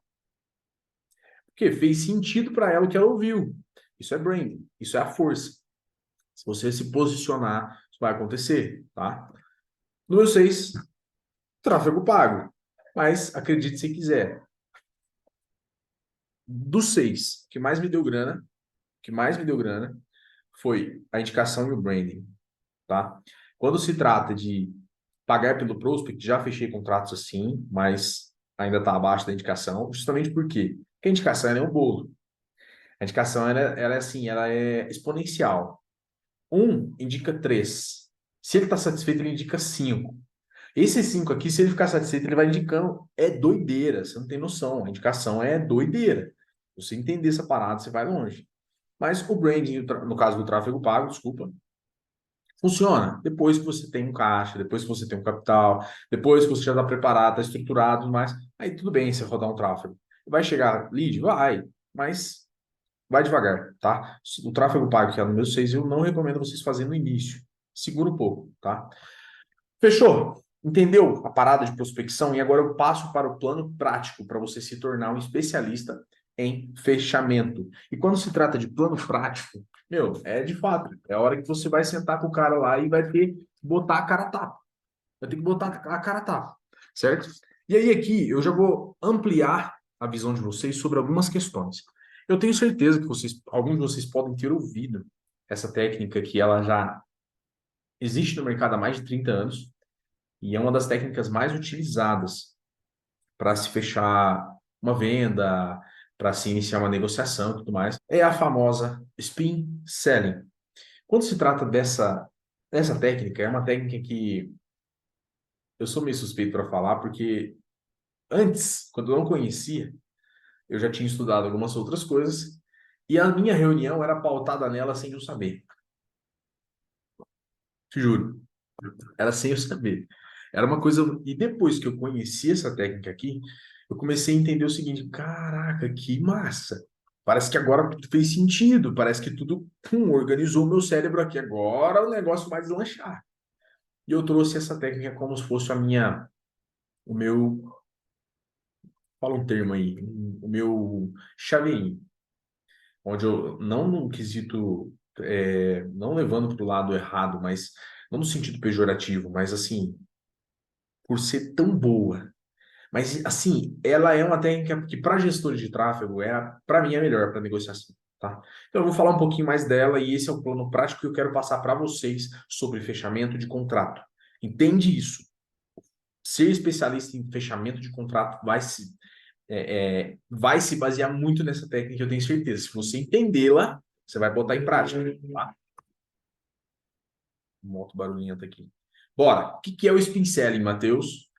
Porque fez sentido para ela o que ela ouviu. Isso é branding, isso é a força. Se você se posicionar, isso vai acontecer, tá? Número 6, tráfego pago. Mas acredite se quiser. Dos 6, o que mais me deu grana, o que mais me deu grana foi a indicação e o branding, tá? Quando se trata de pagar pelo prospect, já fechei contratos assim, mas ainda está abaixo da indicação, justamente porque a indicação ela é um bolo. A indicação ela é assim, ela é exponencial. Um indica três. Se ele está satisfeito, ele indica cinco. Esses cinco aqui, se ele ficar satisfeito, ele vai indicando. É doideira, você não tem noção. A indicação é doideira. Você entender essa parada, você vai longe. Mas o branding, no caso do tráfego pago, desculpa, funciona. Depois que você tem um caixa, depois que você tem um capital, depois que você já está preparado, está estruturado, mas aí tudo bem você rodar um tráfego. Vai chegar lead? Vai, mas vai devagar, tá? O tráfego pago, que é o número 6, eu não recomendo vocês fazerem no início. Segura um pouco, tá? Fechou? Entendeu a parada de prospecção? E agora eu passo para o plano prático para você se tornar um especialista em fechamento. E quando se trata de plano prático, meu, é de fato, é a hora que você vai sentar com o cara lá e vai ter que botar a cara a tapa. Vai ter que botar a cara a tapa, certo? E aí aqui eu já vou ampliar a visão de vocês sobre algumas questões. Eu tenho certeza que vocês, alguns de vocês podem ter ouvido essa técnica que ela já existe no mercado há mais de 30 anos e é uma das técnicas mais utilizadas para se fechar uma venda, para se iniciar uma negociação e tudo mais. É a famosa spin selling. Quando se trata dessa técnica, é uma técnica que eu sou meio suspeito para falar, porque antes, quando eu não conhecia, eu já tinha estudado algumas outras coisas e a minha reunião era pautada nela sem eu saber. Te juro. Era sem eu saber. Era uma coisa. E depois que eu conheci essa técnica aqui, eu comecei a entender o seguinte: caraca, que massa! Parece que agora tudo fez sentido, parece que tudo organizou o meu cérebro aqui. Agora o negócio vai deslanchar. E eu trouxe essa técnica como se fosse o meu, fala um termo aí, o meu chaveirinho, onde eu, não no quesito, não levando para o lado errado, mas não no sentido pejorativo, mas assim, por ser tão boa. Mas, assim, ela é uma técnica que, para gestores de tráfego, para mim, é melhor para negociação, tá? Então, eu vou falar um pouquinho mais dela e esse é o plano prático que eu quero passar para vocês sobre fechamento de contrato. Entende isso? Ser especialista em fechamento de contrato vai se basear muito nessa técnica, eu tenho certeza. Se você entendê-la, você vai botar em prática, tá? Moto barulhenta aqui. Bora. O que é o spin selling, Matheus?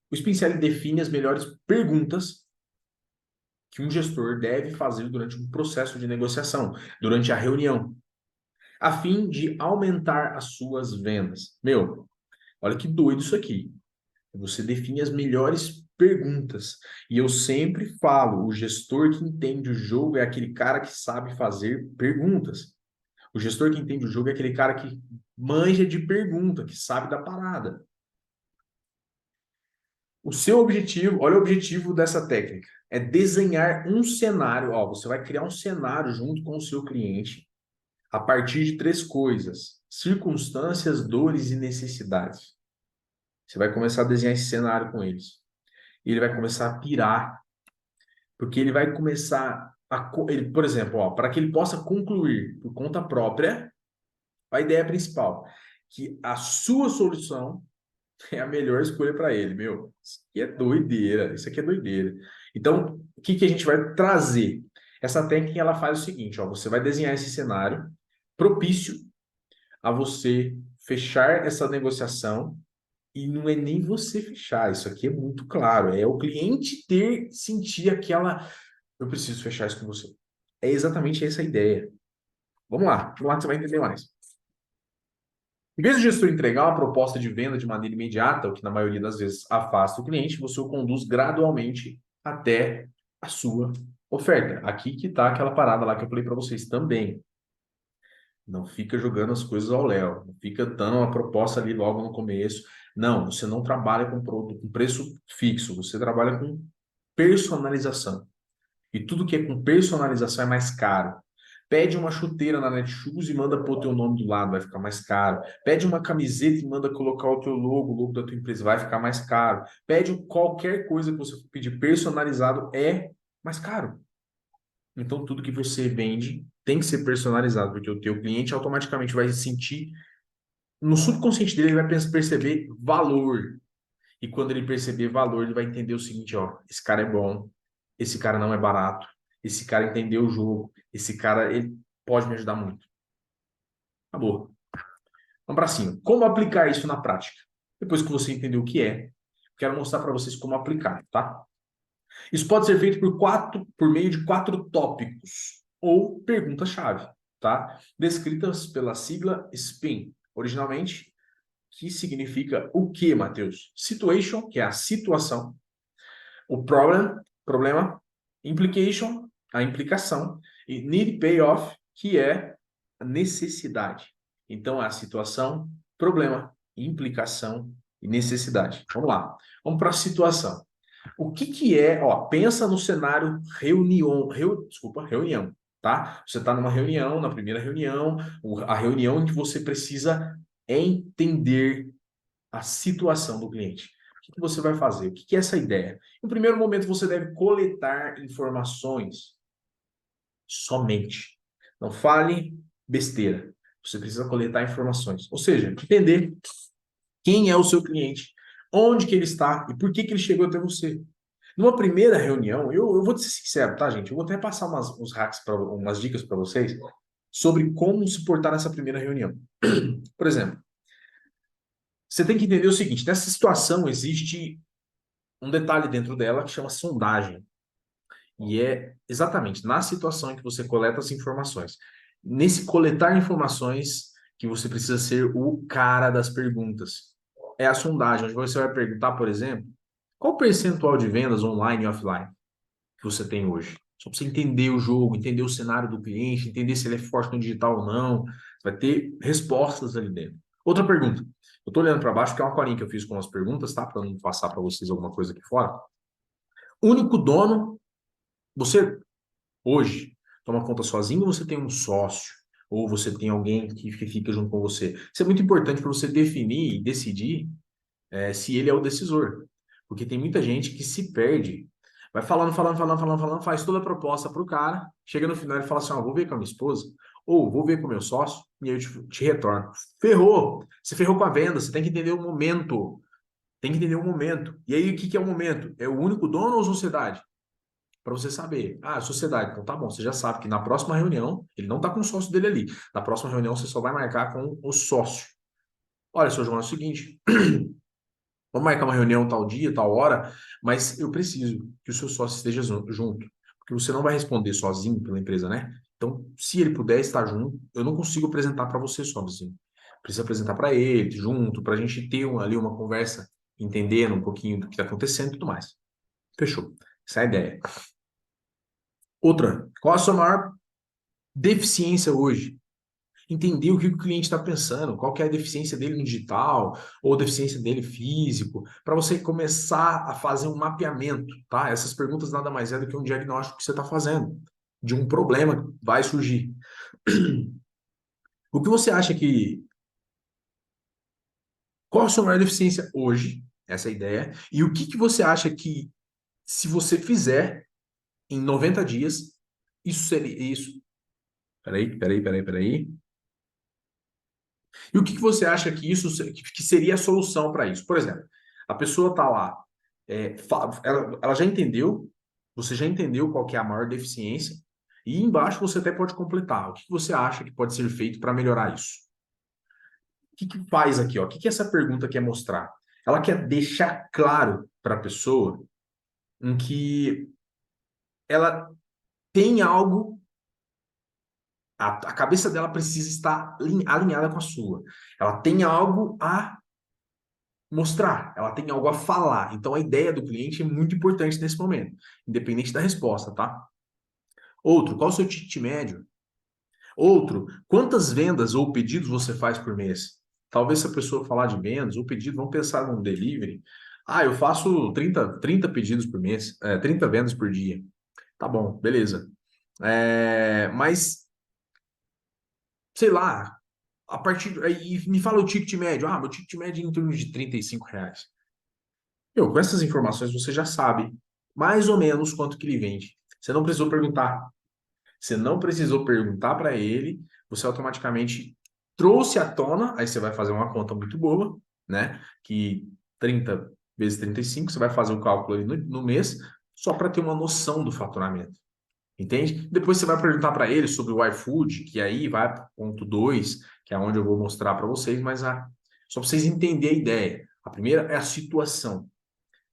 O spin selling define as melhores perguntas que um gestor deve fazer durante um processo de negociação, durante a reunião, a fim de aumentar as suas vendas. Meu, olha que doido isso aqui. Você define as melhores perguntas. E eu sempre falo, o gestor que entende o jogo é aquele cara que sabe fazer perguntas. O gestor que entende o jogo é aquele cara que manja de pergunta, que sabe da parada. O seu objetivo, olha o objetivo dessa técnica, é desenhar um cenário. Ó, você vai criar um cenário junto com o seu cliente a partir de três coisas: circunstâncias, dores e necessidades. Você vai começar a desenhar esse cenário com eles. E ele vai começar a pirar, porque ele vai começar ele, por exemplo, ó, para que ele possa concluir por conta própria a ideia principal, que a sua solução é a melhor escolha para ele, meu. Isso aqui é doideira, isso aqui é doideira. Então, o que que a gente vai trazer? Essa técnica ela faz o seguinte, ó, você vai desenhar esse cenário propício a você fechar essa negociação e não é nem você fechar, isso aqui é muito claro, é o cliente sentir aquela, eu preciso fechar isso com você. É exatamente essa a ideia. Vamos lá que você vai entender mais. Em vez do gestor entregar uma proposta de venda de maneira imediata, o que na maioria das vezes afasta o cliente, você o conduz gradualmente até a sua oferta. Aqui que está aquela parada lá que eu falei para vocês também. Não fica jogando as coisas ao léu, não fica dando uma proposta ali logo no começo. Não, você não trabalha com produto com preço fixo, você trabalha com personalização. E tudo que é com personalização é mais caro. Pede uma chuteira na Netshoes e manda pôr o teu nome do lado, vai ficar mais caro. Pede uma camiseta e manda colocar o teu logo, o logo da tua empresa, vai ficar mais caro. Pede qualquer coisa que você for pedir personalizado é mais caro. Então, tudo que você vende tem que ser personalizado, porque o teu cliente automaticamente vai sentir, no subconsciente dele, ele vai perceber valor. E quando ele perceber valor, ele vai entender o seguinte, ó, esse cara é bom, esse cara não é barato, esse cara entendeu o jogo, esse cara, ele pode me ajudar muito. Acabou. Vamos para cima. Como aplicar isso na prática? Depois que você entendeu o que é, quero mostrar para vocês como aplicar, tá? Isso pode ser feito por meio de 4 tópicos ou perguntas-chave, tá? Descritas pela sigla SPIN, originalmente, que significa o que, Matheus? Situation, que é a situação, o problema, implication, a implicação, e need payoff, que é a necessidade. Então, a situação, problema, implicação e necessidade. Vamos lá. Vamos para a situação. O que que é, ó, pensa no cenário reunião, tá? Você está numa reunião, na primeira reunião, a reunião em que você precisa entender a situação do cliente. O que que você vai fazer? O que que é essa ideia? No primeiro momento, você deve coletar informações somente. Não fale besteira. Você precisa coletar informações. Ou seja, entender quem é o seu cliente, onde que ele está e por que que ele chegou até você. Numa primeira reunião, eu vou ser sincero, tá, gente? Eu vou até passar uns hacks, umas dicas para vocês sobre como se portar nessa primeira reunião. Por exemplo, você tem que entender o seguinte: nessa situação existe um detalhe dentro dela que chama sondagem. E é exatamente na situação em que você coleta as informações. Nesse coletar informações que você precisa ser o cara das perguntas. É a sondagem, onde você vai perguntar, por exemplo, qual o percentual de vendas online e offline que você tem hoje? Só para você entender o jogo, entender o cenário do cliente, entender se ele é forte no digital ou não. Você vai ter respostas ali dentro. Outra pergunta. Eu estou olhando para baixo, que é uma colinha que eu fiz com as perguntas, tá? Para não passar para vocês alguma coisa aqui fora. Único dono, você hoje toma conta sozinho ou você tem um sócio? Ou você tem alguém que fica junto com você? Isso é muito importante para você definir e decidir se ele é o decisor. Porque tem muita gente que se perde. Vai falando, faz toda a proposta para o cara, chega no final e fala assim, ó, vou ver com a minha esposa, ou vou ver com o meu sócio, e aí eu te retorno. Ferrou! Você ferrou com a venda, você tem que entender o momento. Tem que entender o momento. E aí, o que que é o momento? É o único dono ou sociedade? Para você saber. Ah, sociedade. Então tá bom, você já sabe que na próxima reunião, ele não está com o sócio dele ali. Na próxima reunião, você só vai marcar com o sócio. Olha, seu João, é o seguinte, vamos marcar uma reunião tal dia, tal hora, mas eu preciso que o seu sócio esteja junto, porque você não vai responder sozinho pela empresa, né? Então, se ele puder estar junto, eu não consigo apresentar para você sozinho. Precisa apresentar para ele, junto, para a gente ter ali uma conversa, entendendo um pouquinho do que está acontecendo e tudo mais. Fechou. Essa é a ideia. Outra, qual a sua maior deficiência hoje? Entender o que o cliente está pensando, qual que é a deficiência dele no digital, ou deficiência dele físico, para você começar a fazer um mapeamento, tá? Essas perguntas nada mais é do que um diagnóstico que você está fazendo, de um problema que vai surgir. O que você acha que... Qual a sua maior deficiência hoje? Essa é a ideia. E o que que você acha que, se você fizer em 90 dias, isso seria... Isso. Peraí. E o que que você acha que isso que seria a solução para isso? Por exemplo, a pessoa está lá, ela já entendeu, você já entendeu qual que é a maior deficiência, e embaixo você até pode completar. O que que você acha que pode ser feito para melhorar isso? O que que faz aqui, ó? O que que essa pergunta quer mostrar? Ela quer deixar claro para a pessoa em que ela tem algo, a cabeça dela precisa estar alinhada com a sua. Ela tem algo a mostrar, ela tem algo a falar. Então a ideia do cliente é muito importante nesse momento, independente da resposta, tá? Outro, qual o seu ticket médio? Outro, quantas vendas ou pedidos você faz por mês? Talvez se a pessoa falar de vendas ou pedido, vamos pensar num delivery. Ah, eu faço 30 pedidos por mês, 30 vendas por dia. Tá bom, beleza. Mas, sei lá, a partir. Aí me fala o ticket médio. Ah, meu ticket médio é em torno de R$ 35. Com essas informações você já sabe mais ou menos quanto que ele vende. Você não precisou perguntar. Você não precisou perguntar para ele, você automaticamente trouxe à tona, aí você vai fazer uma conta muito boa, né? Que 30 vezes 35, você vai fazer o cálculo ali no mês, só para ter uma noção do faturamento. Entende? Depois você vai perguntar para ele sobre o iFood, que aí vai para o ponto 2, que é onde eu vou mostrar para vocês, mas só para vocês entenderem a ideia. A primeira é a situação.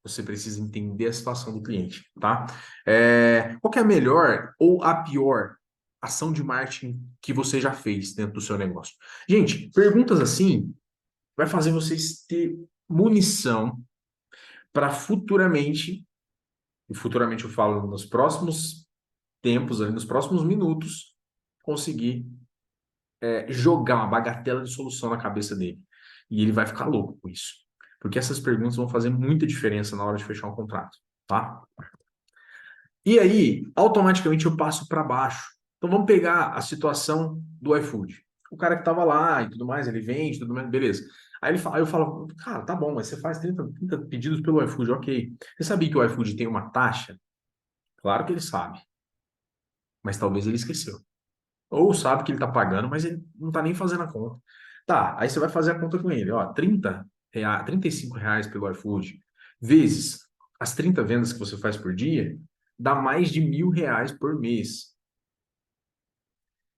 Você precisa entender a situação do cliente, tá? Qual que é a melhor ou a pior ação de marketing que você já fez dentro do seu negócio? Gente, perguntas assim vai fazer vocês ter munição para futuramente, e futuramente eu falo nos próximos tempos, ali, nos próximos minutos, conseguir jogar uma bagatela de solução na cabeça dele. E ele vai ficar louco com isso. Porque essas perguntas vão fazer muita diferença na hora de fechar um contrato, tá? E aí, automaticamente eu passo para baixo. Então vamos pegar a situação do iFood. O cara que estava lá e tudo mais, ele vende, tudo mais, beleza. Aí eu falo, cara, tá bom, mas você faz 30 pedidos pelo iFood, ok. Você sabia que o iFood tem uma taxa? Claro que ele sabe, mas talvez ele esqueceu. Ou sabe que ele está pagando, mas ele não está nem fazendo a conta. Tá, aí você vai fazer a conta com ele, ó, R$ 35 pelo iFood, vezes as 30 vendas que você faz por dia, dá mais de R$ 1.000 por mês.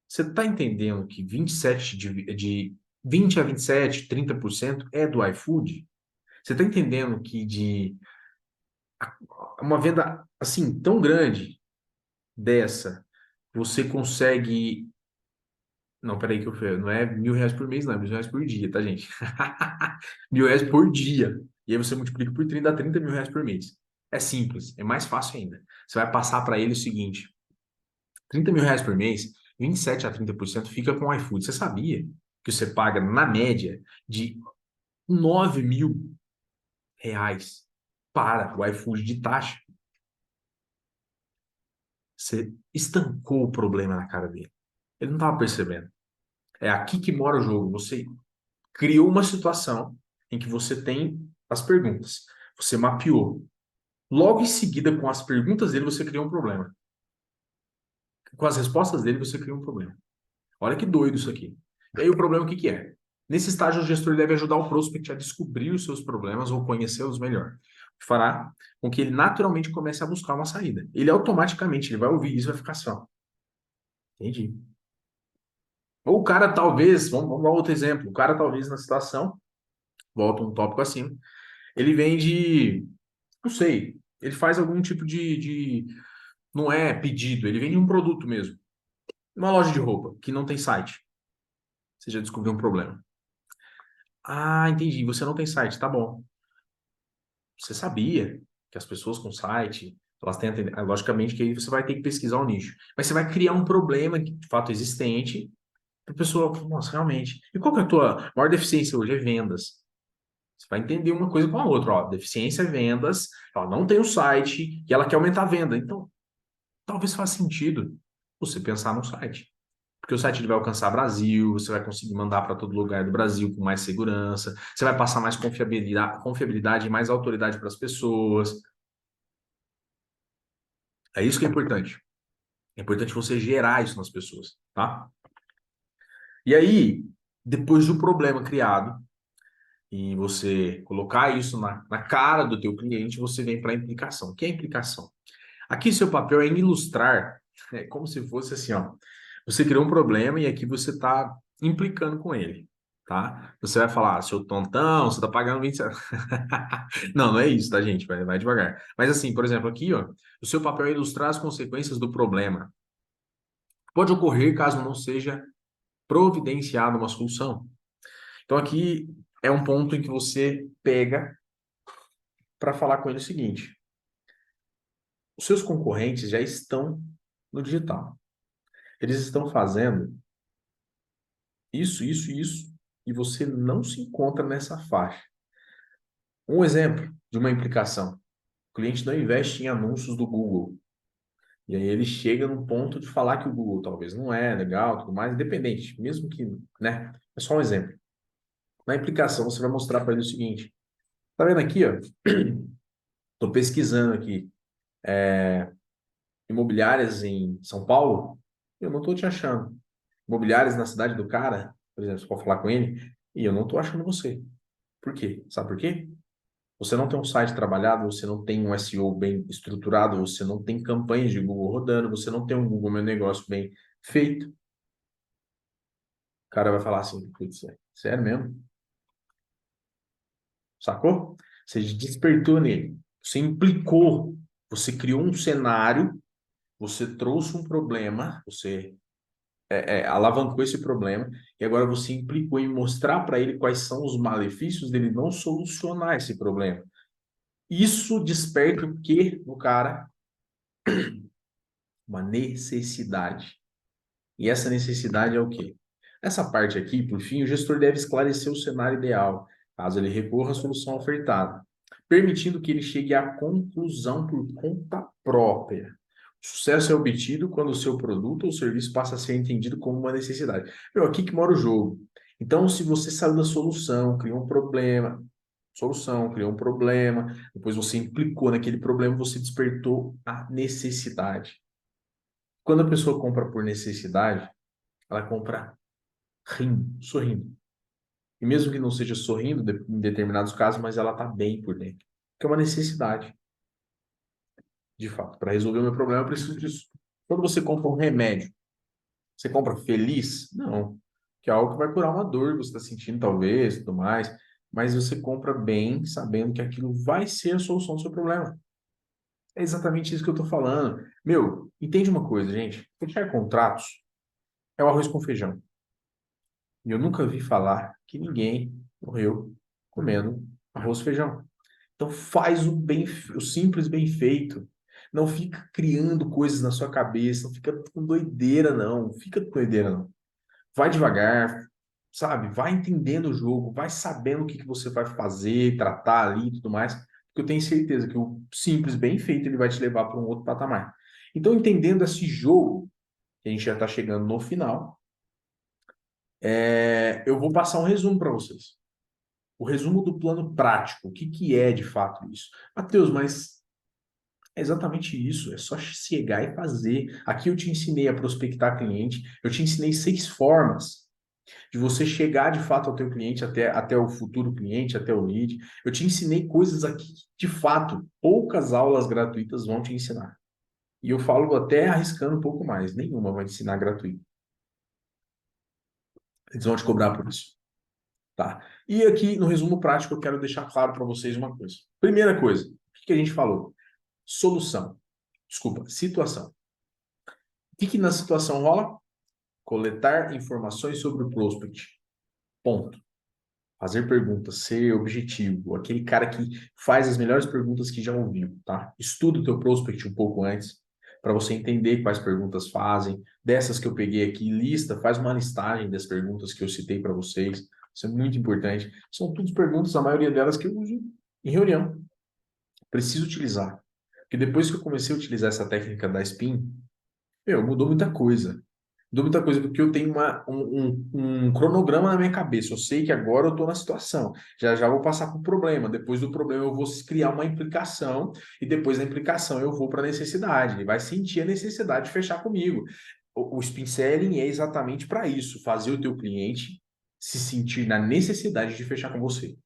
Você está entendendo que 27 de 20 a 27, 30% é do iFood? Você está entendendo que de uma venda assim tão grande dessa, você consegue. Não, peraí que eu falei, não é R$ 1.000 por mês, não, é R$ 1.000 por dia, tá, gente? R$ 1.000 por dia. E aí você multiplica por 30, dá R$ 30.000 por mês. É simples, é mais fácil ainda. Você vai passar para ele o seguinte: R$ 30.000 por mês, 27 a 30% fica com o iFood. Você sabia que você paga, na média, de R$ 9.000 para o iFood de taxa? Você estancou o problema na cara dele. Ele não estava percebendo. É aqui que mora o jogo. Você criou uma situação em que você tem as perguntas. Você mapeou. Logo em seguida, com as perguntas dele, você criou um problema. Com as respostas dele, você criou um problema. Olha que doido isso aqui. E aí o problema o que que é? Nesse estágio, o gestor deve ajudar o prospect a descobrir os seus problemas ou conhecê-los melhor. O que fará com que ele naturalmente comece a buscar uma saída. Ele automaticamente, ele vai ouvir isso e vai ficar assim, ó. Entendi. Ou o cara talvez, vamos dar outro exemplo, o cara talvez na situação, volta um tópico acima, ele vende, não sei, ele faz algum tipo não é pedido, ele vende um produto mesmo. Uma loja de roupa que não tem site. Você já descobriu um problema. Ah, entendi. Você não tem site, tá bom. Você sabia que as pessoas com site, elas têm, logicamente que aí você vai ter que pesquisar o nicho. Mas você vai criar um problema de fato existente para a pessoa, nossa, realmente. E qual que é a tua maior deficiência hoje? É vendas. Você vai entender uma coisa com a outra, ó. Deficiência é vendas, ela não tem o site e ela quer aumentar a venda. Então, talvez faça sentido você pensar no site. Porque o site ele vai alcançar Brasil, você vai conseguir mandar para todo lugar do Brasil com mais segurança, você vai passar mais confiabilidade e mais autoridade para as pessoas. É isso que é importante. É importante você gerar isso nas pessoas, tá? E aí, depois do problema criado, e você colocar isso na cara do teu cliente, você vem para a implicação. O que é implicação? Aqui seu papel é ilustrar, é como se fosse assim, ó. Você criou um problema e aqui você está implicando com ele, tá? Você vai falar, seu tontão, você está pagando 20 centavos. Não, não é isso, tá, gente? Vai devagar. Mas assim, por exemplo, aqui, ó, o seu papel é ilustrar as consequências do problema. Pode ocorrer caso não seja providenciada uma solução. Então aqui é um ponto em que você pega para falar com ele o seguinte: os seus concorrentes já estão no digital. Eles estão fazendo. isso, e você não se encontra nessa faixa. Um exemplo de uma implicação. O cliente não investe em anúncios do Google. E aí ele chega num ponto de falar que o Google talvez não é legal, tudo mais, independente, mesmo que, né? É só um exemplo. Na implicação, você vai mostrar para ele o seguinte: tá vendo aqui, ó? Estou pesquisando aqui imobiliárias em São Paulo, eu não estou te achando. Imobiliárias na cidade do cara, por exemplo, você pode falar com ele, e eu não estou achando você. Por quê? Sabe por quê? Você não tem um site trabalhado, você não tem um SEO bem estruturado, você não tem campanhas de Google rodando, você não tem um Google Meu Negócio bem feito. O cara vai falar assim, putz, sério mesmo? Sacou? Você despertou nele, você implicou, você criou um cenário, você trouxe um problema, você alavancou esse problema, e agora você implicou em mostrar para ele quais são os malefícios dele não solucionar esse problema. Isso desperta o quê no cara? Uma necessidade. E essa necessidade é o quê? Essa parte aqui, por fim, o gestor deve esclarecer o cenário ideal, caso ele recorra à solução ofertada, permitindo que ele chegue à conclusão por conta própria. O sucesso é obtido quando o seu produto ou serviço passa a ser entendido como uma necessidade. Meu, aqui que mora o jogo. Então, se você saiu da solução, criou um problema, solução, criou um problema, depois você implicou naquele problema, você despertou a necessidade. Quando a pessoa compra por necessidade, ela compra rindo, sorrindo. E mesmo que não seja sorrindo em determinados casos, mas ela está bem por dentro. Que é uma necessidade, de fato. Para resolver o meu problema, eu preciso disso. Quando você compra um remédio, você compra feliz? Não. Que é algo que vai curar uma dor que você está sentindo, talvez, tudo mais. Mas você compra bem, sabendo que aquilo vai ser a solução do seu problema. É exatamente isso que eu estou falando. Meu, entende uma coisa, gente? Fechar contratos é o arroz com feijão. E eu nunca vi falar que ninguém morreu comendo arroz e feijão. Então faz o simples bem feito. Não fica criando coisas na sua cabeça, não fica com doideira, não. Fica com doideira, não. Vai devagar, sabe? Vai entendendo o jogo, vai sabendo o que que você vai fazer, tratar ali e tudo mais. Porque eu tenho certeza que o simples bem feito ele vai te levar para um outro patamar. Então, entendendo esse jogo, que a gente já está chegando no final, eu vou passar um resumo para vocês. O resumo do plano prático. O que que é de fato isso? Matheus, mas é exatamente isso. É só chegar e fazer. Aqui eu te ensinei a prospectar cliente. Eu te ensinei 6 formas de você chegar de fato ao teu cliente, até o futuro cliente, até o lead. Eu te ensinei coisas aqui que, de fato, poucas aulas gratuitas vão te ensinar. E eu falo até arriscando um pouco mais. Nenhuma vai te ensinar gratuito. Eles vão te cobrar por isso. Tá? E aqui, no resumo prático, eu quero deixar claro para vocês uma coisa. Primeira coisa, o que a gente falou? Solução. Desculpa, situação. O que na situação rola? Coletar informações sobre o prospect. Ponto. Fazer perguntas, ser objetivo. Aquele cara que faz as melhores perguntas que já ouviu, tá? Estuda o teu prospect um pouco antes, para você entender quais perguntas fazem. Dessas que eu peguei aqui, lista, faz uma listagem das perguntas que eu citei para vocês. Isso é muito importante. São todas perguntas, a maioria delas que eu uso em reunião. Preciso utilizar. Porque depois que eu comecei a utilizar essa técnica da SPIN, mudou muita coisa. Mudou muita coisa, porque eu tenho um cronograma na minha cabeça. Eu sei que agora eu estou na situação. Já já vou passar por problema. Depois do problema, eu vou criar uma implicação. E depois da implicação, eu vou para a necessidade. Ele vai sentir a necessidade de fechar comigo. O Spin Selling é exatamente para isso: fazer o teu cliente se sentir na necessidade de fechar com você.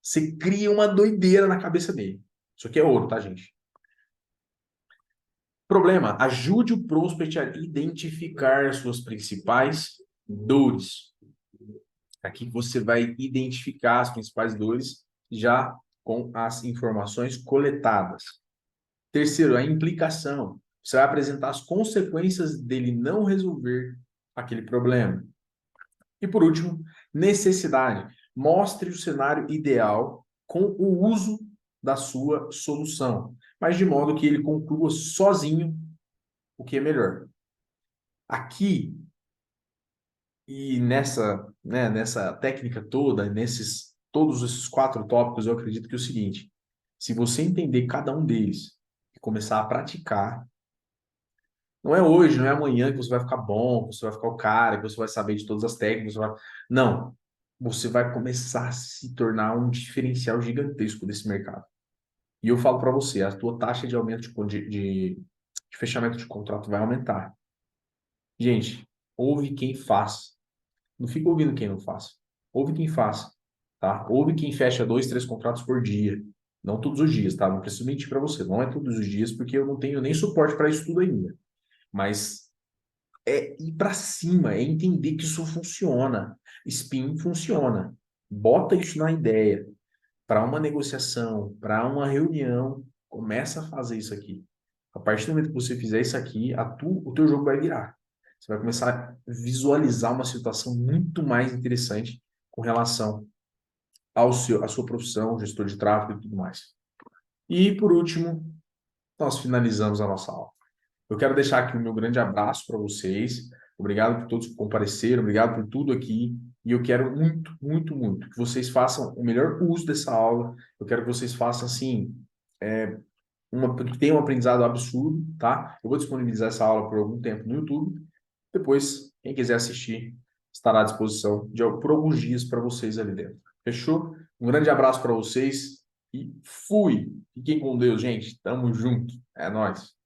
Você cria uma doideira na cabeça dele. Isso aqui é ouro, tá, gente? Problema: ajude o prospect a identificar suas principais dores. Aqui você vai identificar as principais dores já com as informações coletadas. Terceiro, a implicação. Você vai apresentar as consequências dele não resolver aquele problema. E por último, necessidade. Mostre o cenário ideal com o uso da sua solução, mas de modo que ele conclua sozinho o que é melhor. Aqui E nessa técnica toda, todos esses 4 tópicos, eu acredito que é o seguinte: se você entender cada um deles e começar a praticar, não é hoje, não é amanhã que você vai ficar bom, que você vai ficar o cara, que você vai saber de todas as técnicas. Não. Você vai começar a se tornar um diferencial gigantesco desse mercado. E eu falo para você, a tua taxa de aumento de fechamento de contrato vai aumentar. Gente, ouve quem faz. Não fica ouvindo quem não faz. Ouve quem faz, tá? Ouve quem fecha 2, 3 contratos por dia. Não todos os dias, tá? Não preciso mentir para você. Não é todos os dias, porque eu não tenho nem suporte para isso tudo ainda. Mas é ir para cima, é entender que isso funciona. Spin funciona. Bota isso na ideia. Para uma negociação, para uma reunião, começa a fazer isso aqui. A partir do momento que você fizer isso aqui, o teu jogo vai virar. Você vai começar a visualizar uma situação muito mais interessante com relação à sua profissão, gestor de tráfego e tudo mais. E, por último, nós finalizamos a nossa aula. Eu quero deixar aqui o meu grande abraço para vocês. Obrigado por todos que compareceram, obrigado por tudo aqui. E eu quero muito, muito, muito que vocês façam o melhor uso dessa aula. Eu quero que vocês façam assim, que tenham um aprendizado absurdo, tá? Eu vou disponibilizar essa aula por algum tempo no YouTube. Depois, quem quiser assistir, estará à disposição por alguns dias para vocês ali dentro. Fechou? Um grande abraço para vocês e fui! Fiquem com Deus, gente. Tamo junto. É nóis.